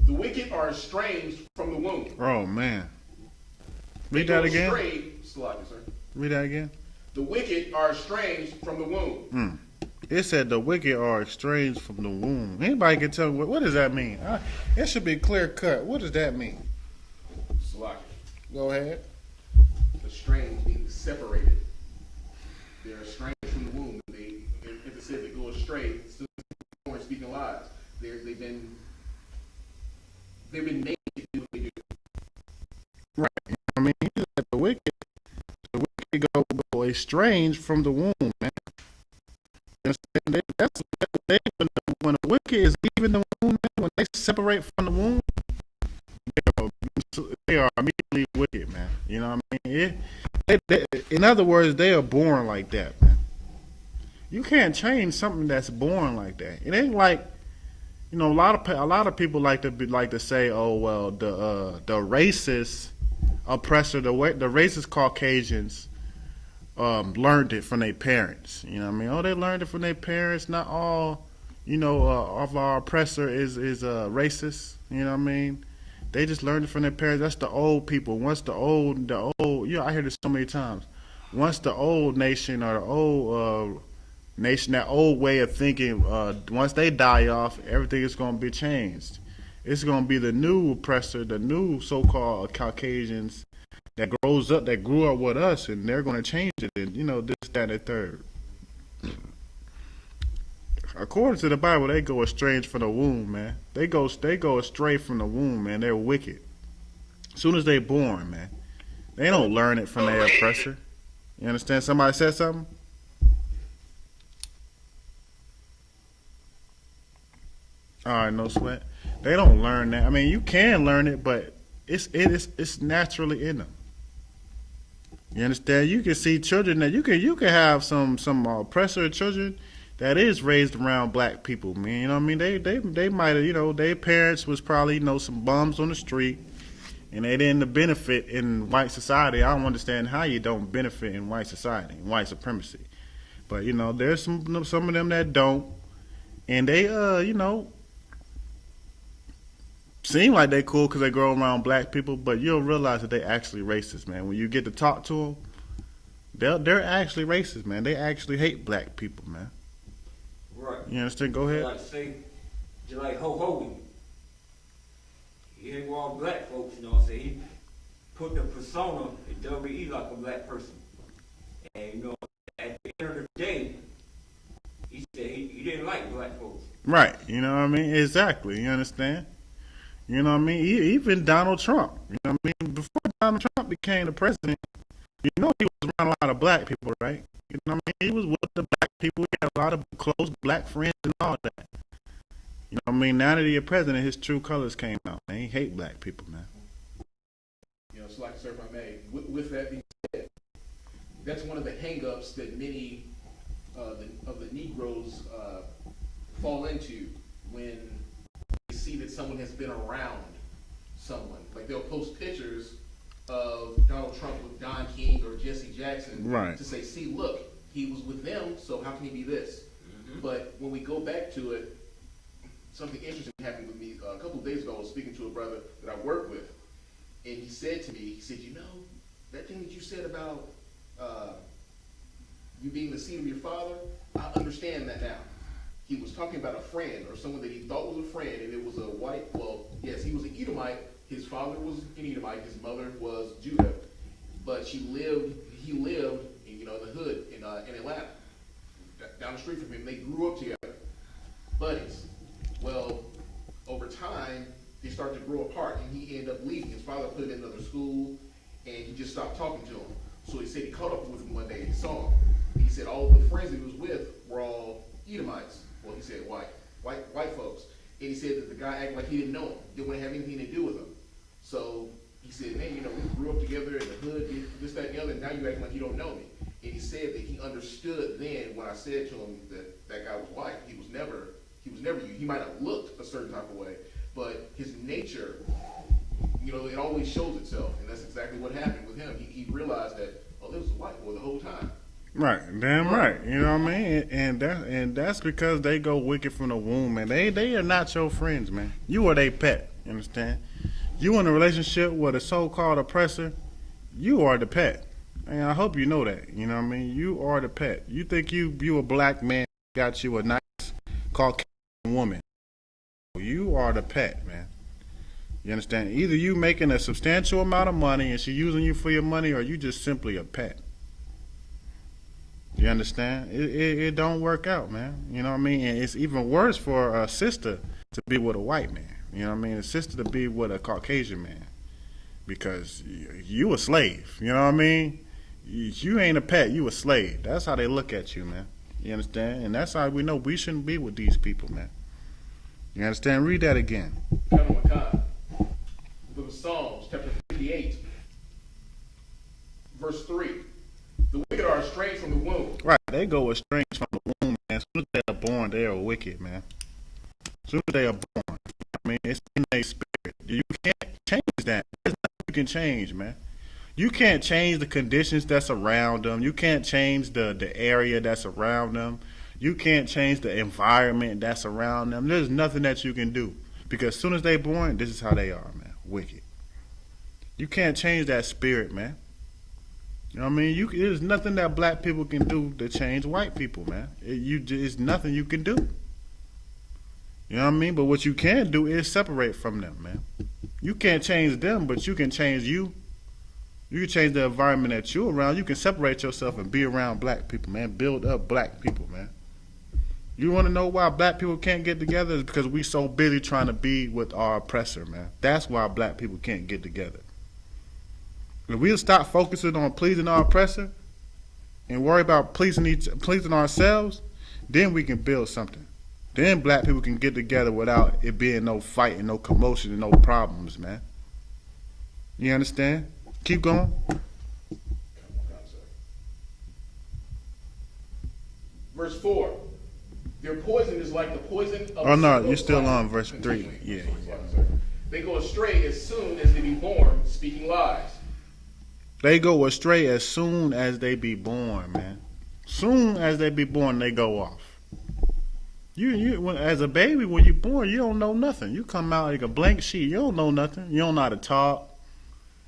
The wicked are estranged from the womb. Oh, man. Read that again. Read that again. The wicked are estranged from the womb. It said the wicked are estranged from the womb. Anybody can tell me what does that mean? It should be clear cut. What does that mean? Go ahead. Estranged means separated. They're estranged from the womb. If it said they go astray, still speaking lies. They've been made to do what they do. Right. I mean, the wicked go estranged from the womb, man. When the wicked is leaving the womb, when they separate from the womb, they are immediately wicked, man. You know what I mean? In other words, they are born like that, man. You can't change something that's born like that. It ain't like, you know, a lot of people like to say, oh well, the racist oppressor, the racist Caucasians learned it from their parents. You know what I mean? Oh, they learned it from their parents. Not all, you know, of our oppressor is racist. You know what I mean? They just learned it from their parents. That's the old people. Once the old, you know, I hear this so many times. Once the old nation or the old nation, that old way of thinking, once they die off, everything is going to be changed. It's going to be the new oppressor, the new so-called Caucasians that grew up with us, and they're going to change it, and you know, this, that, and the third. According to the Bible, they go estranged from the womb, man. They go astray from the womb, man. They're wicked. As soon as they're born, man, they don't learn it from their oppressor. You understand? Somebody said something. All right, no sweat. They don't learn that. I mean, you can learn it, but it's naturally in them. You understand? You can see children that you can have some oppressor children that is raised around black people, man. You know what I mean? They might have, you know, their parents was probably, you know, some bums on the street, and they didn't benefit in white society. I don't understand how you don't benefit in white society, in white supremacy. But you know, there's some of them that don't, and they you know, seem like they cool because they grow around black people, but you'll realize that they actually racist, man. When you get to talk to them, they're actually racist, man. They actually hate black people, man. Right. You understand? Go ahead. Just like Hogan. He ain't all black folks, you know what I'm saying? He put the persona in WWE like a black person. And you know, at the end of the day, he said he didn't like black folks. Right. You know what I mean? Exactly. You understand? You know what I mean? Even Donald Trump. You know what I mean? Before Donald Trump became the president, you know he was around a lot of black people, right? You know what I mean? He was with the black people. He had a lot of close black friends and all that. You know what I mean? Now that he's president, his true colors came out, man. He hate black people, man. You know, it's like, sir, if I may, with that being said, that's one of the hang-ups that many of the Negroes fall into when they see see that someone has been around someone. Like they'll post pictures of Donald Trump with Don King or Jesse Jackson Right. to say, see, look, he was with them, so how can he be this? But when we go back to it, something interesting happened with me a couple of days ago. I was speaking to a brother that I work with, and he said to me, he said, you know, that thing that you said about you being the seed of your father, I understand that now. He was talking about a friend or someone that he thought was a friend, and it was a white, well, yes, he was an Edomite. His father was an Edomite, his mother was Judah, but he lived in, you know, the hood in Atlanta, down the street from him. They grew up together, buddies. Well, over time, they started to grow apart, and he ended up leaving. His father put him in another school, and he just stopped talking to him. So he said he caught up with him one day, and he saw him. He said all the friends that he was with were all Edomites. Well, he said white folks. And he said that the guy acted like he didn't know him, didn't want to have anything to do with him. So he said, man, you know, we grew up together in the hood, this, that, and the other, and now you acting like you don't know me. And he said that he understood then when I said to him that that guy was white. He was never you. He might have looked a certain type of way, but his nature, you know, it always shows itself. And that's exactly what happened with him. He realized that, oh, this was a white boy the whole time. Right, damn right. You know what I mean? And that's because they go wicked from the womb, man. They are not your friends, man. You are their pet. You understand? You in a relationship with a so-called oppressor, you are the pet. And I hope you know that. You know what I mean? You are the pet. You think you a black man got you a nice Caucasian woman. You are the pet, man. You understand? Either you making a substantial amount of money and she using you for your money, or you just simply a pet. You understand? It don't work out, man. You know what I mean? And it's even worse for a sister to be with a white man. You know what I mean? A sister to be with a Caucasian man. Because you a slave. You know what I mean? You ain't a pet, you a slave. That's how they look at you, man. You understand? And that's how we know we shouldn't be with these people, man. You understand? Read that again. Book of Psalms, chapter 58, verse 3. The wicked are estranged from the womb. Right, they go estranged from the womb, man. As soon as they are born, they are wicked, man. As soon as they are born, I mean, it's in their spirit. You can't change that. There's nothing you can change, man. You can't change the conditions that's around them. You can't change the area that's around them. You can't change the environment that's around them. There's nothing that you can do. Because as soon as they're born, this is how they are, man. Wicked. You can't change that spirit, man. You know what I mean? There's nothing that black people can do to change white people, man. It's nothing you can do. You know what I mean? But what you can do is separate from them, man. You can't change them, but you can change you. You can change the environment that you're around. You can separate yourself and be around black people, man. Build up black people, man. You want to know why black people can't get together? It's because we so busy trying to be with our oppressor, man. That's why black people can't get together. If we'll stop focusing on pleasing our oppressor and worry about pleasing ourselves, then we can build something. Then black people can get together without it being no fight and no commotion and no problems, man. You understand? Keep going. Verse 4. Their poison is like the poison of Oh, no, you're still on verse 3. Yeah. They go astray as soon as they be born, speaking lies. They go astray as soon as they be born, man. Soon as they be born, they go off. As a baby, when you're born, you don't know nothing. You come out like a blank sheet. You don't know nothing. You don't know how to talk.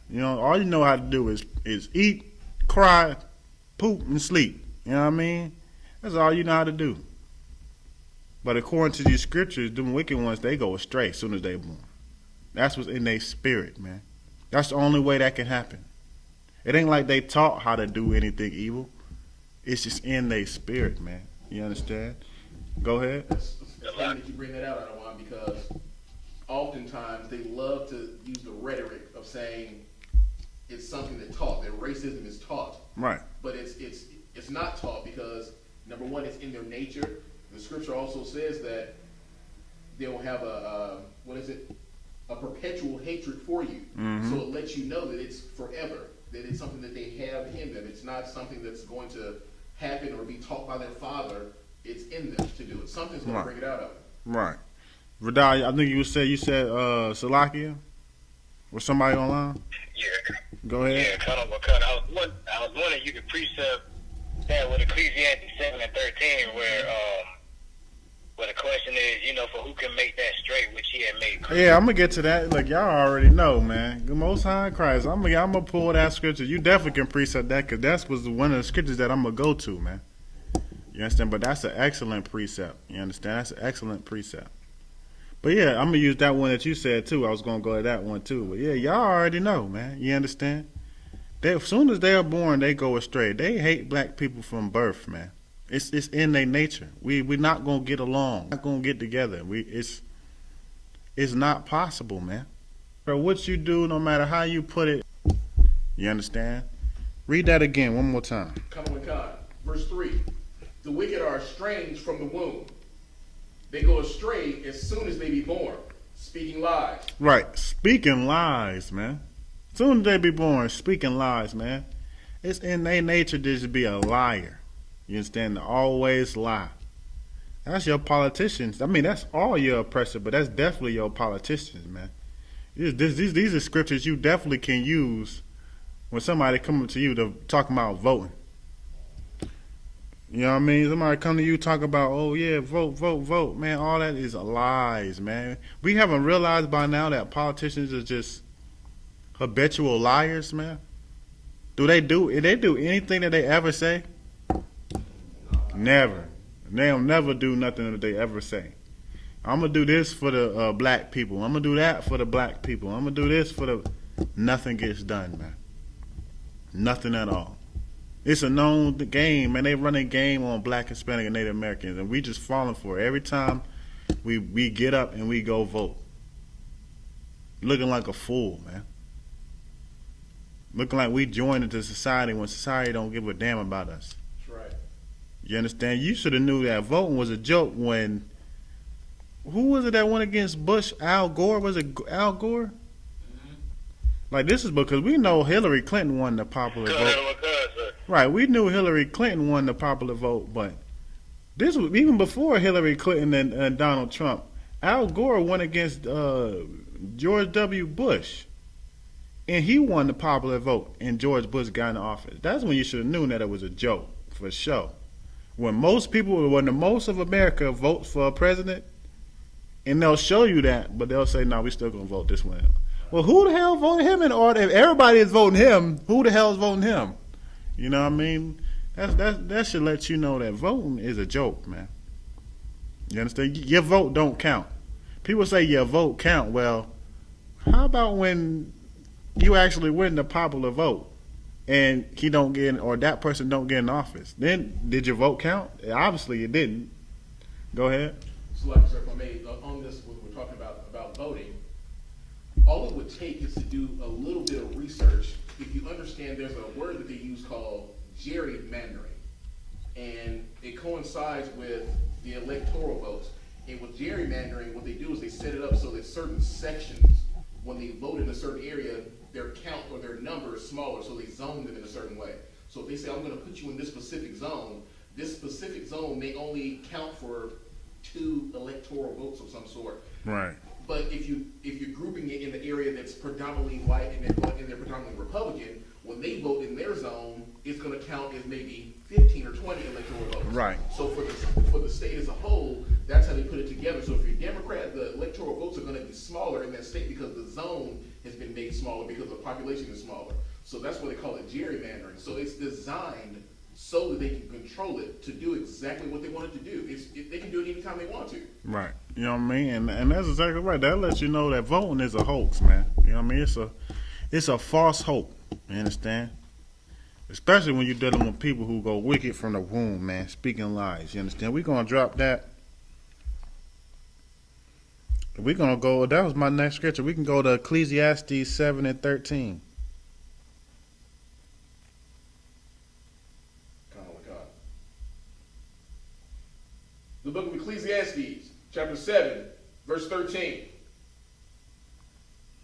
You know, all you know how to do is eat, cry, poop, and sleep. You know what I mean? That's all you know how to do. But according to these scriptures, them wicked ones, they go astray as soon as they born. That's what's in their spirit, man. That's the only way that can happen. It ain't like they taught how to do anything evil. It's just in their spirit, man. You understand? Go ahead. It's funny that you bring that out, Adawan, because oftentimes they love to use the rhetoric of saying it's something that taught, that racism is taught. Right. But it's not taught because, number one, it's in their nature. The scripture also says that they will have a perpetual hatred for you. Mm-hmm. So it lets you know that it's forever, that it's something that they have in them. It's not something that's going to happen or be taught by their father. It's in them to do it. Something's going to bring it out of them. Right. Vidal, I think you said Salakia or somebody online. Yeah. Go ahead. Yeah, cut off. I was wondering if you could precept that with Ecclesiastes 7 and 13, where the question is, for who can make that straight, which he had made clear. Yeah, I'm gonna get to that. Like y'all already know, man. The Most High in Christ. I'm gonna pull that scripture. You definitely can precept that because that was one of the scriptures that I'm gonna go to, man. You understand? But that's an excellent precept. You understand? That's an excellent precept. But yeah, I'm gonna use that one that you said too. I was gonna go to that one too. But yeah, y'all already know, man. You understand? As soon as they are born, they go astray. They hate black people from birth, man. It's in their nature. We're not gonna get along. Not gonna get together. It's not possible, man. So what you do, no matter how you put it, you understand? Read that again one more time. Come on, God. Verse 3. The wicked are estranged from the womb. They go astray as soon as they be born, speaking lies. Right, speaking lies, man. Soon as they be born, speaking lies, man. It's in their nature to just be a liar. You understand? To always lie. That's your politicians. I mean, that's all your oppressor, but that's definitely your politicians, man. These are scriptures you definitely can use when somebody comes to you to talk about voting. You know what I mean? Somebody come to you talk about, oh yeah, vote, man. All that is lies, man. We haven't realized by now that politicians are just habitual liars, man. Do they do anything that they ever say? Never. They'll never do nothing that they ever say. I'm gonna do this for the black people. I'm gonna do that for the black people. I'm gonna do this for the. Nothing gets done, man. Nothing at all. It's a known game, man. They run a game on black, Hispanic, and Native Americans, and we just falling for it every time we get up and we go vote. Looking like a fool, man. Looking like we joined into society when society don't give a damn about us. That's right. You understand? You should have knew that voting was a joke when. Who was it that went against Bush? Al Gore? Was it Al Gore? Mm-hmm. Like, this is because we know Hillary Clinton won the popular vote. Right, we knew Hillary Clinton won the popular vote, but this was even before Hillary Clinton and Donald Trump. Al Gore went against George W. Bush, and he won the popular vote, and George Bush got in office. That's when you should have known that it was a joke, for sure. When the most of America votes for a president, and they'll show you that, but they'll say, no, we still going to vote this one. Well, who the hell voted him? Or if everybody is voting him, who the hell is voting him? You know what I mean? That should let you know that voting is a joke, man. You understand? Your vote don't count. People say your vote count. Well, how about when you actually win the popular vote and he don't get, or that person don't get in office? Then did your vote count? Obviously it didn't. Go ahead. So like, sir, if I may, on this, when we're talking about voting, all it would take is to do a little bit of research. If you understand, there's a word that they use called gerrymandering, and it coincides with the electoral votes. And with gerrymandering, what they do is they set it up so that certain sections, when they vote in a certain area, their count or their number is smaller, so they zone them in a certain way. So if they say, I'm going to put you in this specific zone may only count for 2 electoral votes of some sort. Right. But if you're grouping it in the area that's predominantly white and they're predominantly Republican, when they vote in their zone, it's going to count as maybe 15 or 20 electoral votes. Right. So for the state as a whole, that's how they put it together. So if you're Democrat, the electoral votes are going to be smaller in that state because the zone has been made smaller because the population is smaller. So that's why they call it gerrymandering. So it's designed so that they can control it to do exactly what they want it to do. They can do it anytime they want to. Right. You know what I mean? And that's exactly right. That lets you know that voting is a hoax, man. You know what I mean? It's a false hope. You understand? Especially when you're dealing with people who go wicked from the womb, man, speaking lies. You understand? We're going to drop that. We're going to go, that was my next scripture. We can go to Ecclesiastes 7 and 13. The book of Ecclesiastes, chapter 7, verse 13.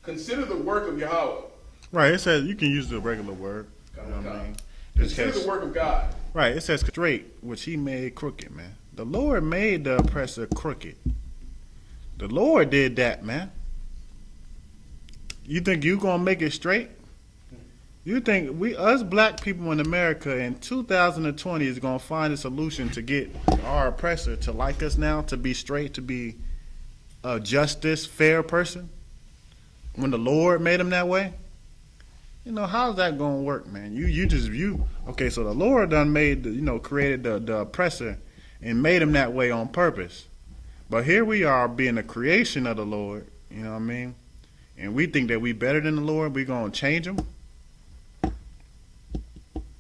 Consider the work of Yahweh. Right, it says, you can use the regular word. You know what I mean? Consider the work of God. Right, it says straight, which he made crooked, man. The Lord made the oppressor crooked. The Lord did that, man. You think you gonna make it straight? You think us black people in America in 2020 is gonna find a solution to get our oppressor to like us now, to be straight, to be a justice, fair person? When the Lord made him that way? You know, how's that gonna work, man? Okay, so the Lord done made, created the oppressor and made him that way on purpose. But here we are being a creation of the Lord, you know what I mean? And we think that we better than the Lord, we gonna change him?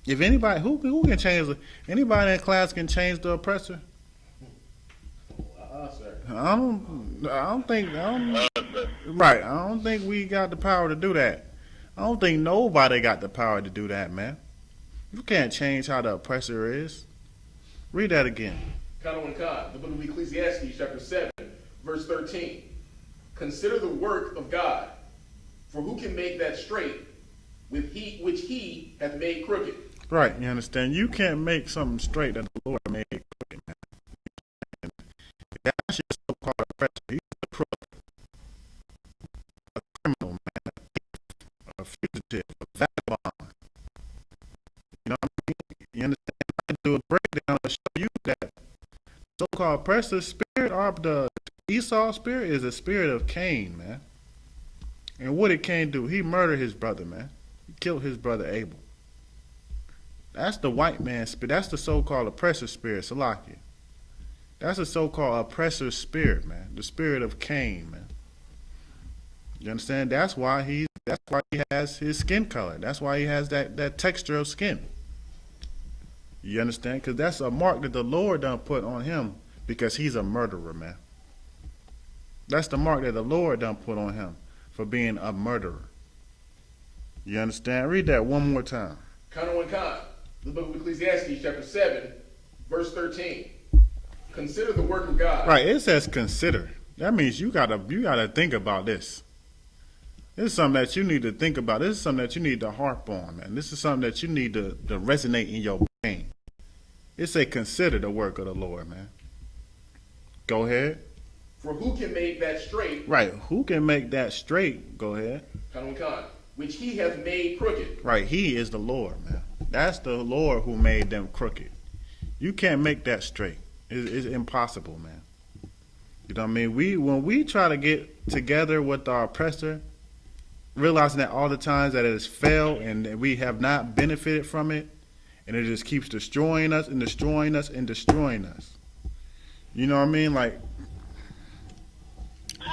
If anybody, who can change, anybody in class can change the oppressor? Sir. I don't think we got the power to do that. I don't think nobody got the power to do that, man. You can't change how the oppressor is. Read that again. The book of Ecclesiastes, chapter 7, verse 13. Consider the work of God, for who can make that straight which he hath made crooked? Right, you understand? You can't make something straight that the Lord made crooked, man. That's your so-called oppressor. He's a crook, a criminal, man, a fugitive, a vagabond. You know what I mean? You understand? I can do a breakdown to show you that so-called oppressor spirit, or the Esau spirit, is a spirit of Cain, man. And what did Cain do? He murdered his brother, man. He killed his brother Abel. That's the white man spirit. That's the so-called oppressor spirit, Salakia. That's the so-called oppressor spirit, man. The spirit of Cain, man. You understand? That's why he has his skin color. That's why he has that texture of skin. You understand? Because that's a mark that the Lord done put on him because he's a murderer, man. That's the mark that the Lord done put on him for being a murderer. You understand? Read that one more time. The book of Ecclesiastes, chapter 7, verse 13. Consider the work of God. Right, it says consider. That means you gotta think about this. This is something that you need to think about. This is something that you need to harp on, man. This is something that you need to resonate in your brain. It say consider the work of the Lord, man. Go ahead. For who can make that straight? Right, who can make that straight? Go ahead. Which he hath made crooked. Right, he is the Lord, man. That's the Lord who made them crooked. You can't make that straight. It's impossible, man. You know what I mean? When we try to get together with our oppressor, realizing that all the times that it has failed and that we have not benefited from it, and it just keeps destroying us and destroying us and destroying us. You know what I mean? Like,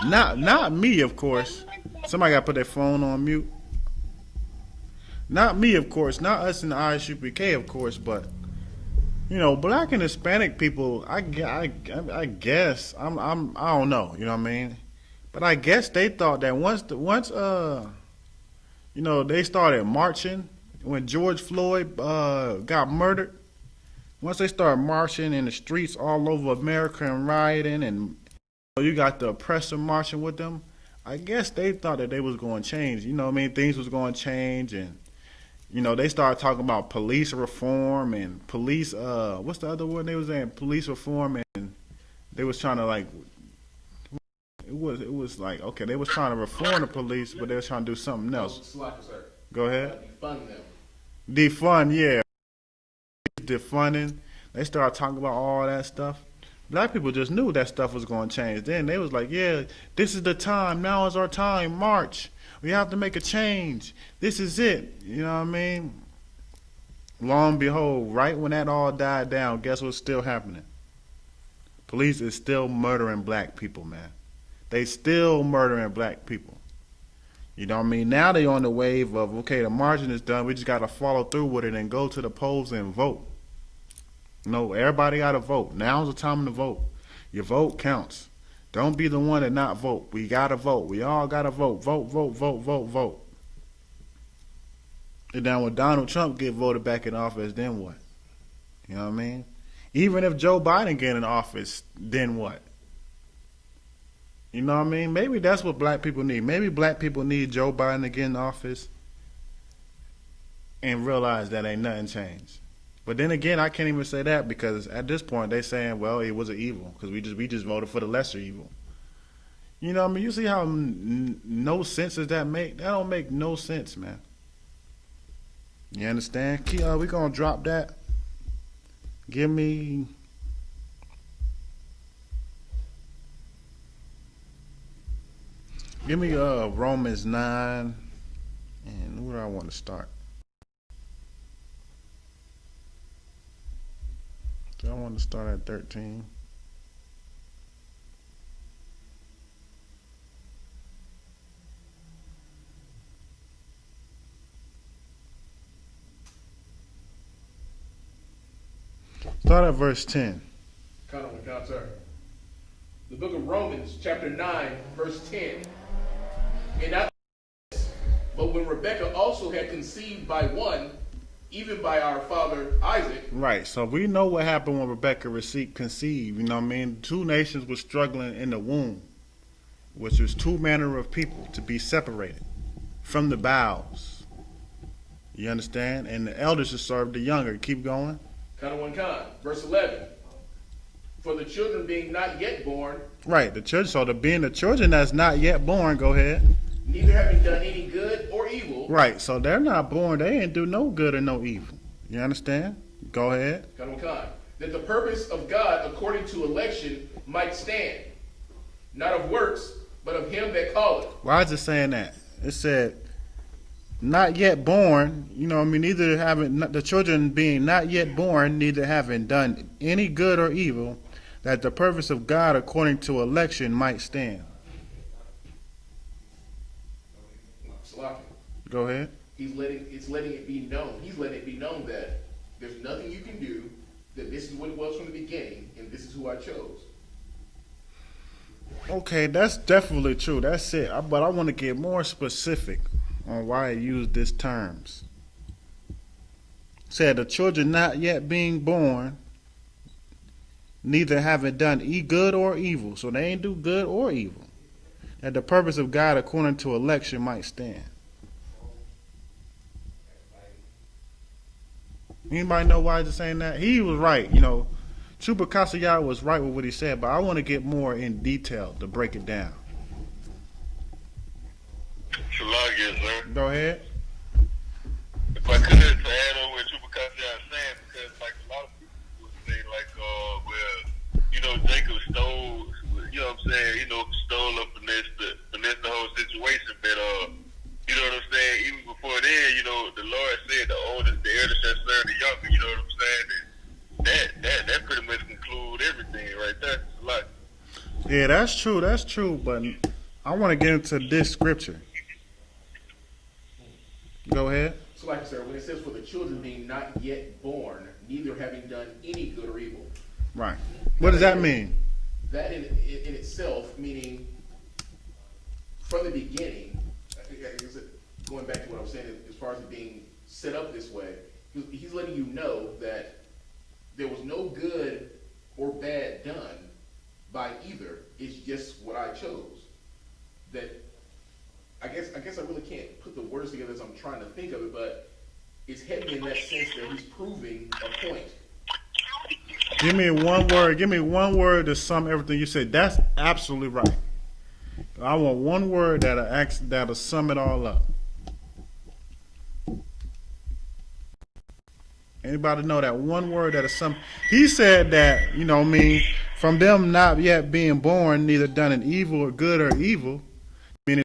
not me, of course. Somebody got to put their phone on mute. Not me, of course. Not us in the I.S.U.P.K, of course, but black and Hispanic people. I guess I don't know. You know what I mean? But I guess they thought that once they started marching when George Floyd got murdered. Once they started marching in the streets all over America and rioting, and you got the oppressor marching with them. I guess they thought that they was going to change. You know what I mean? Things was going to change, and they started talking about police reform and police. What's the other word they was saying? Police reform, and they was trying to like. It was like, okay, they was trying to reform the police, but they was trying to do something else. Go ahead. Defund them. Defund, yeah. Defunding. They started talking about all that stuff. Black people just knew that stuff was going to change. Then they was like, yeah, this is the time. Now is our time. March. We have to make a change. This is it. You know what I mean? Lo and behold, right when that all died down, guess what's still happening? Police is still murdering black people, man. They still murdering black people. You know what I mean? Now they on the wave of, okay, the marching is done. We just got to follow through with it and go to the polls and vote. No, everybody got to vote. Now's the time to vote. Your vote counts. Don't be the one that not vote. We got to vote. We all got to vote. Vote, vote, vote, vote, vote. And then when Donald Trump get voted back in office, then what? You know what I mean? Even if Joe Biden get in office, then what? You know what I mean? Maybe that's what black people need. Maybe black people need Joe Biden to get in office and realize that ain't nothing changed. But then again, I can't even say that because at this point they saying, well, it was an evil because we just voted for the lesser evil. You know what I mean? You see how no sense does that make? That don't make no sense, man. You understand? We gonna drop that. Give me Romans 9, and where do I want to start? Do I want to start at 13? Start at verse 10. Count on the count, sir. The book of Romans, chapter 9, verse 10. And not this, but when Rebekah also had conceived by one, even by our father Isaac. Right, so we know what happened when Rebekah conceived. You know what I mean? Two nations were struggling in the womb, which was two manner of people to be separated from the bowels. You understand? And the elders should serve the younger. Keep going. Count on one count. Verse 11. For the children being not yet born. Right, the children. So being the children that's not yet born, go ahead. Neither having done any good or evil. Right, so they're not born. They ain't do no good or no evil. You understand? Go ahead. Count on one count. That the purpose of God according to election might stand. Not of works, but of him that calleth. Why is it saying that? It said, not yet born, you know what I mean, neither having, the children being not yet born, neither having done any good or evil, that the purpose of God according to election might stand. Go ahead. It's letting it be known. He's letting it be known that there's nothing you can do, that this is what it was from the beginning, and this is who I chose. Okay, that's definitely true. That's it. But I want to get more specific on why I use these terms. Said the children not yet being born, neither having done good or evil. So they ain't do good or evil. That the purpose of God according to election might stand. Anybody know why he's saying that? He was right, you know. Chupa Kasayah was right with what he said, but I want to get more in detail to break it down. Shalom, sir. Go ahead. If I could, to add on what Chupa Kasayah is saying, because like a lot of people would say, like, well, you know, Jacob stole, you know what I'm saying, stole or finessed the whole situation, but, you know what I'm saying, even before then, the Lord said the oldest, the elder shall serve the younger, you know what I'm saying? That pretty much conclude everything right there. It's a lot. Yeah, that's true, but I want to get into this scripture. Go ahead. So like I said, when it says for the children being not yet born, neither having done any good or evil. Right. What does that mean? That in itself, meaning from the beginning, going back to what I was saying, as far as it being set up this way, he's letting you know that there was no good or bad done by either. It's just what I chose. That I guess I really can't put the words together as I'm trying to think of it, but it's heavy in that sense that he's proving a point. Give me one word to sum everything you said. That's absolutely right. I want one word that'll sum it all up. Anybody know that one word that'll sum? He said that, from them not yet being born, neither done an evil or good or evil. Meaning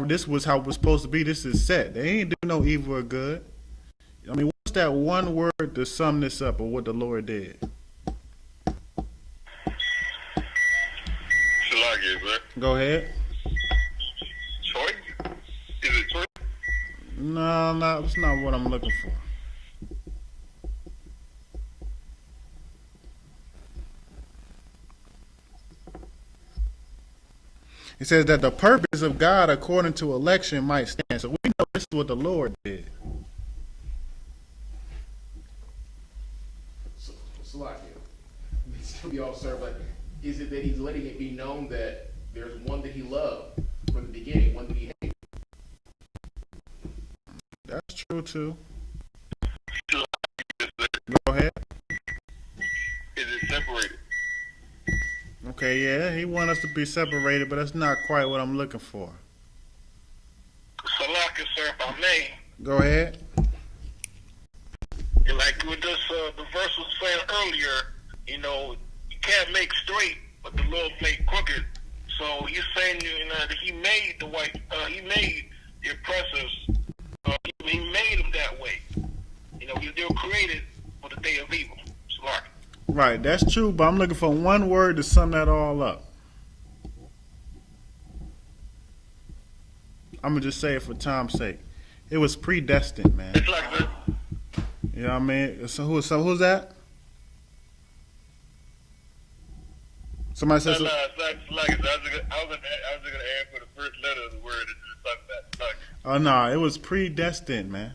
this was how it was supposed to be. This is set. They ain't do no evil or good. What's that one word to sum this up, or what the Lord did? Go ahead. Choice? Is it choice? No, that's not what I'm looking for. It says that the purpose of God according to election might stand. So we know this is what the Lord did. So like it still be all served, but is it that he's letting it be known that there's one that he loved from the beginning, one that he hated? That's true too. Go ahead. Is it separated? Okay, Okay, yeah, he want us to be separated, but that's not quite what I'm looking for. Salaka, sir, if I may. Go ahead. Like with this, the verse was saying earlier, you can't make straight, but the Lord make crooked. So he's saying, that he made he made the oppressors, he made them that way. They were created for the day of evil. Salaka. Right, that's true, but I'm looking for one word to sum that all up. I'm gonna just say it for time's sake. It was predestined, man. It's like this. You know what I mean? So who's that? Somebody says. I was gonna add for the first letter of the word that you were talking about. Oh no, it was predestined, man.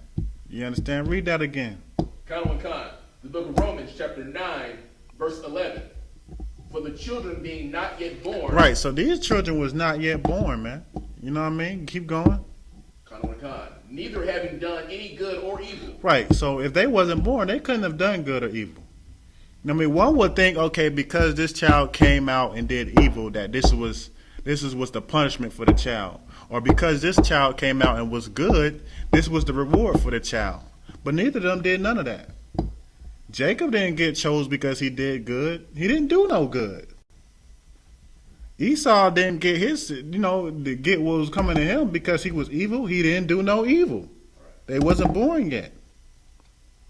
You understand? Read that again. Khan, the book of Romans, chapter 9, verse 11. For the children being not yet born. Right, so these children was not yet born, man. You know what I mean? Keep going. Khan. Neither having done any good or evil. Right, so if they wasn't born, they couldn't have done good or evil. I mean, one would think, okay, because this child came out and did evil, that this was the punishment for the child. Or because this child came out and was good, this was the reward for the child. But neither of them did none of that. Jacob didn't get chose because he did good. He didn't do no good. Esau didn't get to get what was coming to him because he was evil. He didn't do no evil. They wasn't born yet.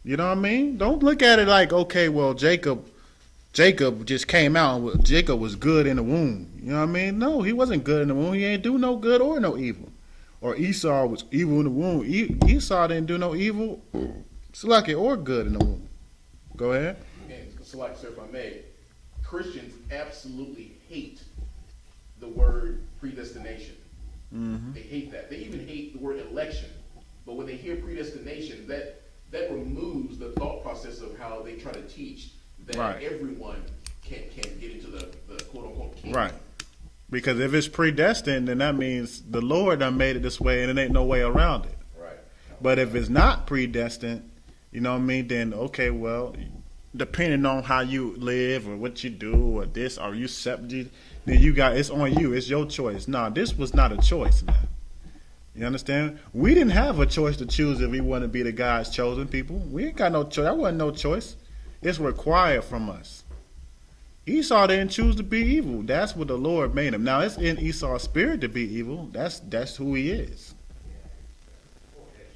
You know what I mean? Don't look at it like, okay, well, Jacob just came out and Jacob was good in the womb. You know what I mean? No, he wasn't good in the womb. He ain't do no good or no evil. Or Esau was evil in the womb. Esau didn't do no evil, Salaki, or good in the womb. Go ahead. And Salaki, sir, if I may, Christians absolutely hate the word predestination. Mm-hmm. They hate that. They even hate the word election. But when they hear predestination, that removes the thought process of how they try to teach that Right. everyone can get into the quote unquote kingdom. Right. Because if it's predestined, then that means the Lord done made it this way and there ain't no way around it. Right. But if it's not predestined, you know what I mean, then okay, well, depending on how you live or what you do or this or you subject, then it's on you. It's your choice. No, this was not a choice, man. You understand? We didn't have a choice to choose if we want to be the God's chosen people. We ain't got no choice. That wasn't no choice. It's required from us. Esau didn't choose to be evil. That's what the Lord made him. Now, it's in Esau's spirit to be evil. That's who he is.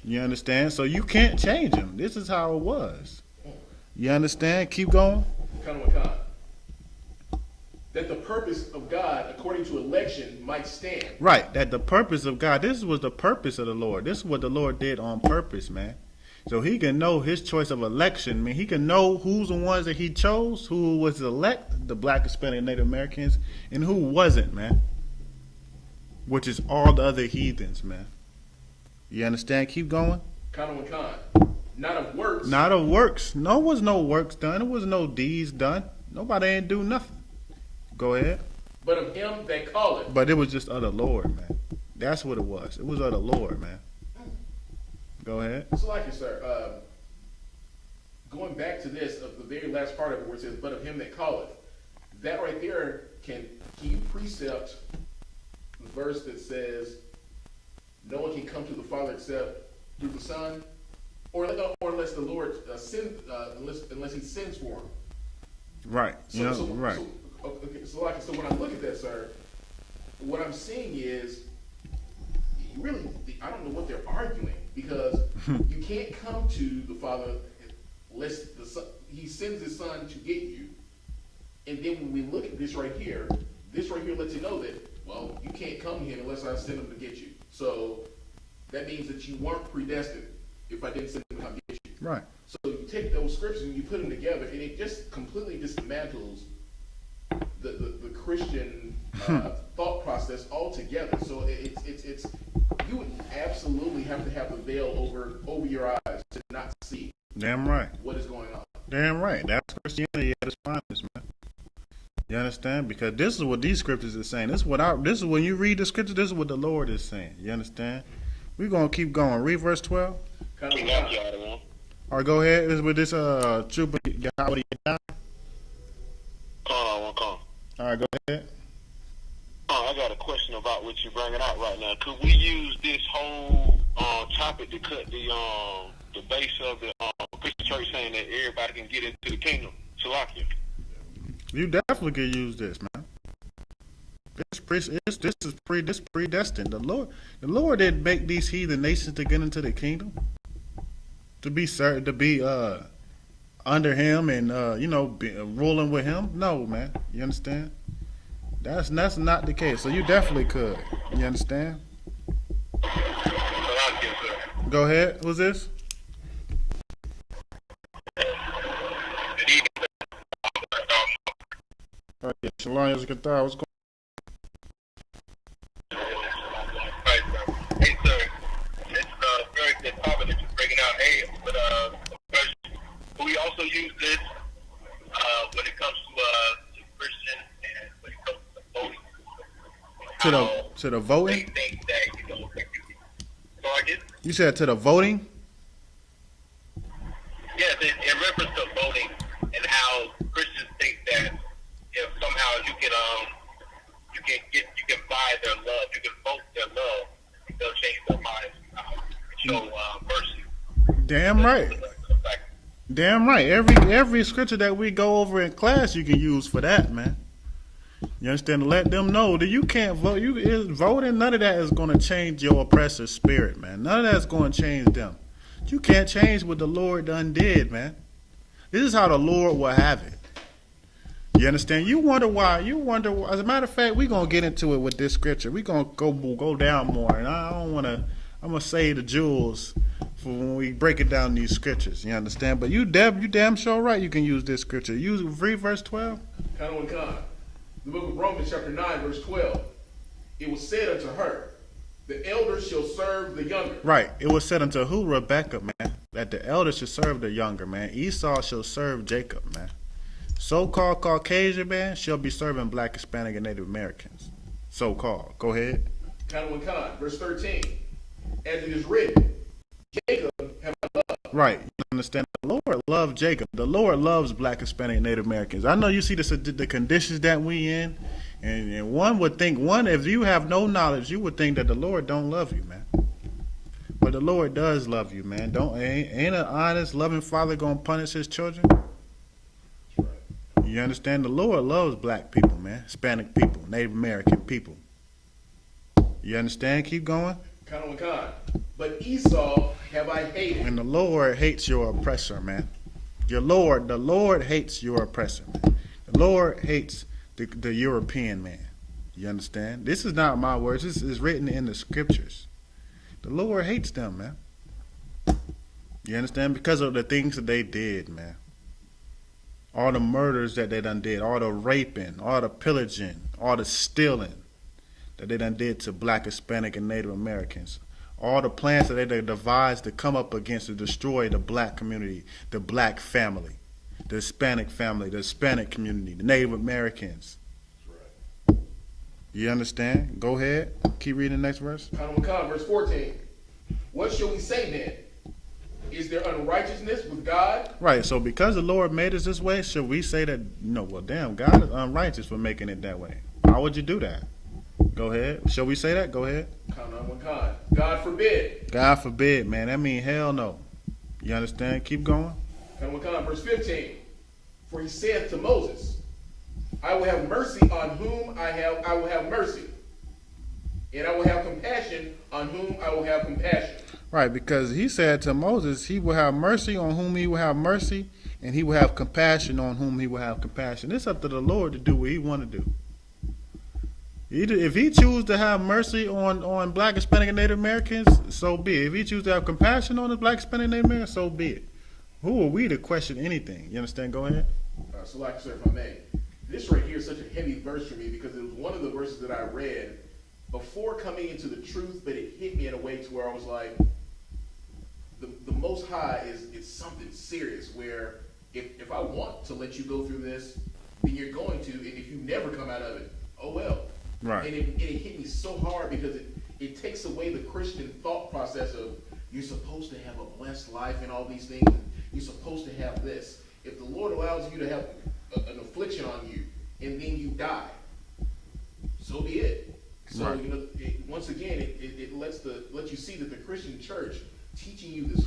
You understand? So you can't change him. This is how it was. You understand? Keep going. Khan. That the purpose of God, according to election, might stand. Right. That the purpose of God, this was the purpose of the Lord. This is what the Lord did on purpose, man. So he can know his choice of election. I mean, he can know who's the ones that he chose, who was elect, the Black, Hispanic, Native Americans, and who wasn't, man. Which is all the other heathens, man. You understand? Keep going. Khan. Not of works. Not of works. No was no works done. There was no deeds done. Nobody ain't do nothing. Go ahead. But of him that calleth. But it was just of the Lord, man. That's what it was. It was of the Lord, man. Go ahead. So like it, sir, going back to this, of the very last part of it where it says, but of him that calleth, that right there, can you precept the verse that says, no one can come to the Father except through the Son, or unless the Lord unless he sends for him. Right. Right. So when I look at that, sir, what I'm seeing is, really, I don't know what they're arguing, because you can't come to the Father unless he sends his Son to get you. And then when we look at this right here lets you know that, well, you can't come here unless I send him to get you. So that means that you weren't predestined if I didn't send him to come get you. Right. So you take those scriptures and you put them together, and it just completely dismantles the Christian thought process altogether. So it's you would absolutely have to have the veil over your eyes to not see. Damn right. What is going on? Damn right. That's Christianity at its finest, man. You understand? Because this is what these scriptures are saying. This is when you read the scriptures, this is what the Lord is saying. You understand? We're gonna keep going. Read verse 12. Kind of All right, go ahead. Is with this trooper Yahweh. Call. All right, go ahead. I got a question about what you're bringing out right now. Could we use this whole topic to cut the base of the Christian church saying that everybody can get into the kingdom? Shalakia. You definitely could use this, man. This is predestined. The Lord didn't make these heathen nations to get into the kingdom, to be certain, to be under Him and ruling with Him. No, man. You understand? That's not the case. So you definitely could. You understand? Shalakia, sir. Go ahead. Who's this? Oh, yeah. Shalom, what's going on? Right, sir. Hey, sir. It's a very good topic that you're bringing out. Hey, but first, we also use this when it comes to Christian and when it comes to voting. To the voting? They think that, so I guess, You said to the voting? yes, in reference to voting and how Christians think that if somehow you can buy their love, you can vote their love, they'll change their minds and show mercy. Damn right. Damn right. Every scripture that we go over in class, you can use for that, man. You understand? Let them know that you can't vote. Voting, none of that is going to change your oppressor's spirit, man. None of that's going to change them. You can't change what the Lord done did, man. This is how the Lord will have it. You understand? You wonder why. As a matter of fact, we're going to get into it with this scripture. We're going to go down more. And I'm going to save the jewels for when we break it down these scriptures. You understand? But you damn sure right you can use this scripture. Read verse 12. Kind of the book of Romans chapter 9 verse 12. It was said unto her, the elder shall serve the younger. Right. It was said unto who? Rebecca, man. That the elder should serve the younger, man. Esau shall serve Jacob, man. So-called Caucasian, man, shall be serving Black, Hispanic, and Native Americans. So-called. Go ahead. Verse 13. As it is written, Jacob have I loved. Right. You understand? The Lord loves Jacob. The Lord loves Black, Hispanic, and Native Americans. I know you see the conditions that we in, and one would think, if you have no knowledge, you would think that the Lord don't love you, man. But the Lord does love you, man. Ain't an honest, loving father gonna punish his children? You understand? The Lord loves Black people, man. Hispanic people, Native American people. You understand? Keep going. But Esau have I hated. And the Lord hates your oppressor, man. The Lord hates your oppressor, man. The Lord hates the European man. You understand? This is not my words. This is written in the scriptures. The Lord hates them, man. You understand? Because of the things that they did, man. All the murders that they done did, all the raping, all the pillaging, all the stealing that they done did to Black, Hispanic, and Native Americans. All the plans that they devised to come up against to destroy the Black community, the Black family, the Hispanic family, the Hispanic community, the Native Americans. You understand? Go ahead. Keep reading the next verse. Verse 14. What shall we say then? Is there unrighteousness with God? Right, so because the Lord made us this way, should we say that, no, well, damn, God is unrighteous for making it that way? How would you do that? Go ahead. Shall we say that? Go ahead. God forbid. God forbid, man. That means hell no. You understand? Keep going. Verse 15. For he saith to Moses, I will have mercy on whom I will have mercy, and I will have compassion on whom I will have compassion. Right, because he said to Moses, he will have mercy on whom he will have mercy, and he will have compassion on whom he will have compassion. It's up to the Lord to do what he want to do. If he chooses to have mercy on Black, Hispanic, and Native Americans, so be it. If he chooses to have compassion on the Black, Hispanic, and Native Americans, so be it. Who are we to question anything? You understand? Go ahead. So, like, sir, if I may, this right here is such a heavy verse for me because it was one of the verses that I read before coming into the truth, but it hit me in a way to where I was like, the Most High is something serious. Where if I want to let you go through this, then you're going to, and if you never come out of it, oh well. Right. And it hit me so hard because it takes away the Christian thought process of you're supposed to have a blessed life and all these things. And you're supposed to have this. If the Lord allows you to have an affliction on you, and then you die, so be it. So Right. once again, it lets you see that the Christian church teaching you this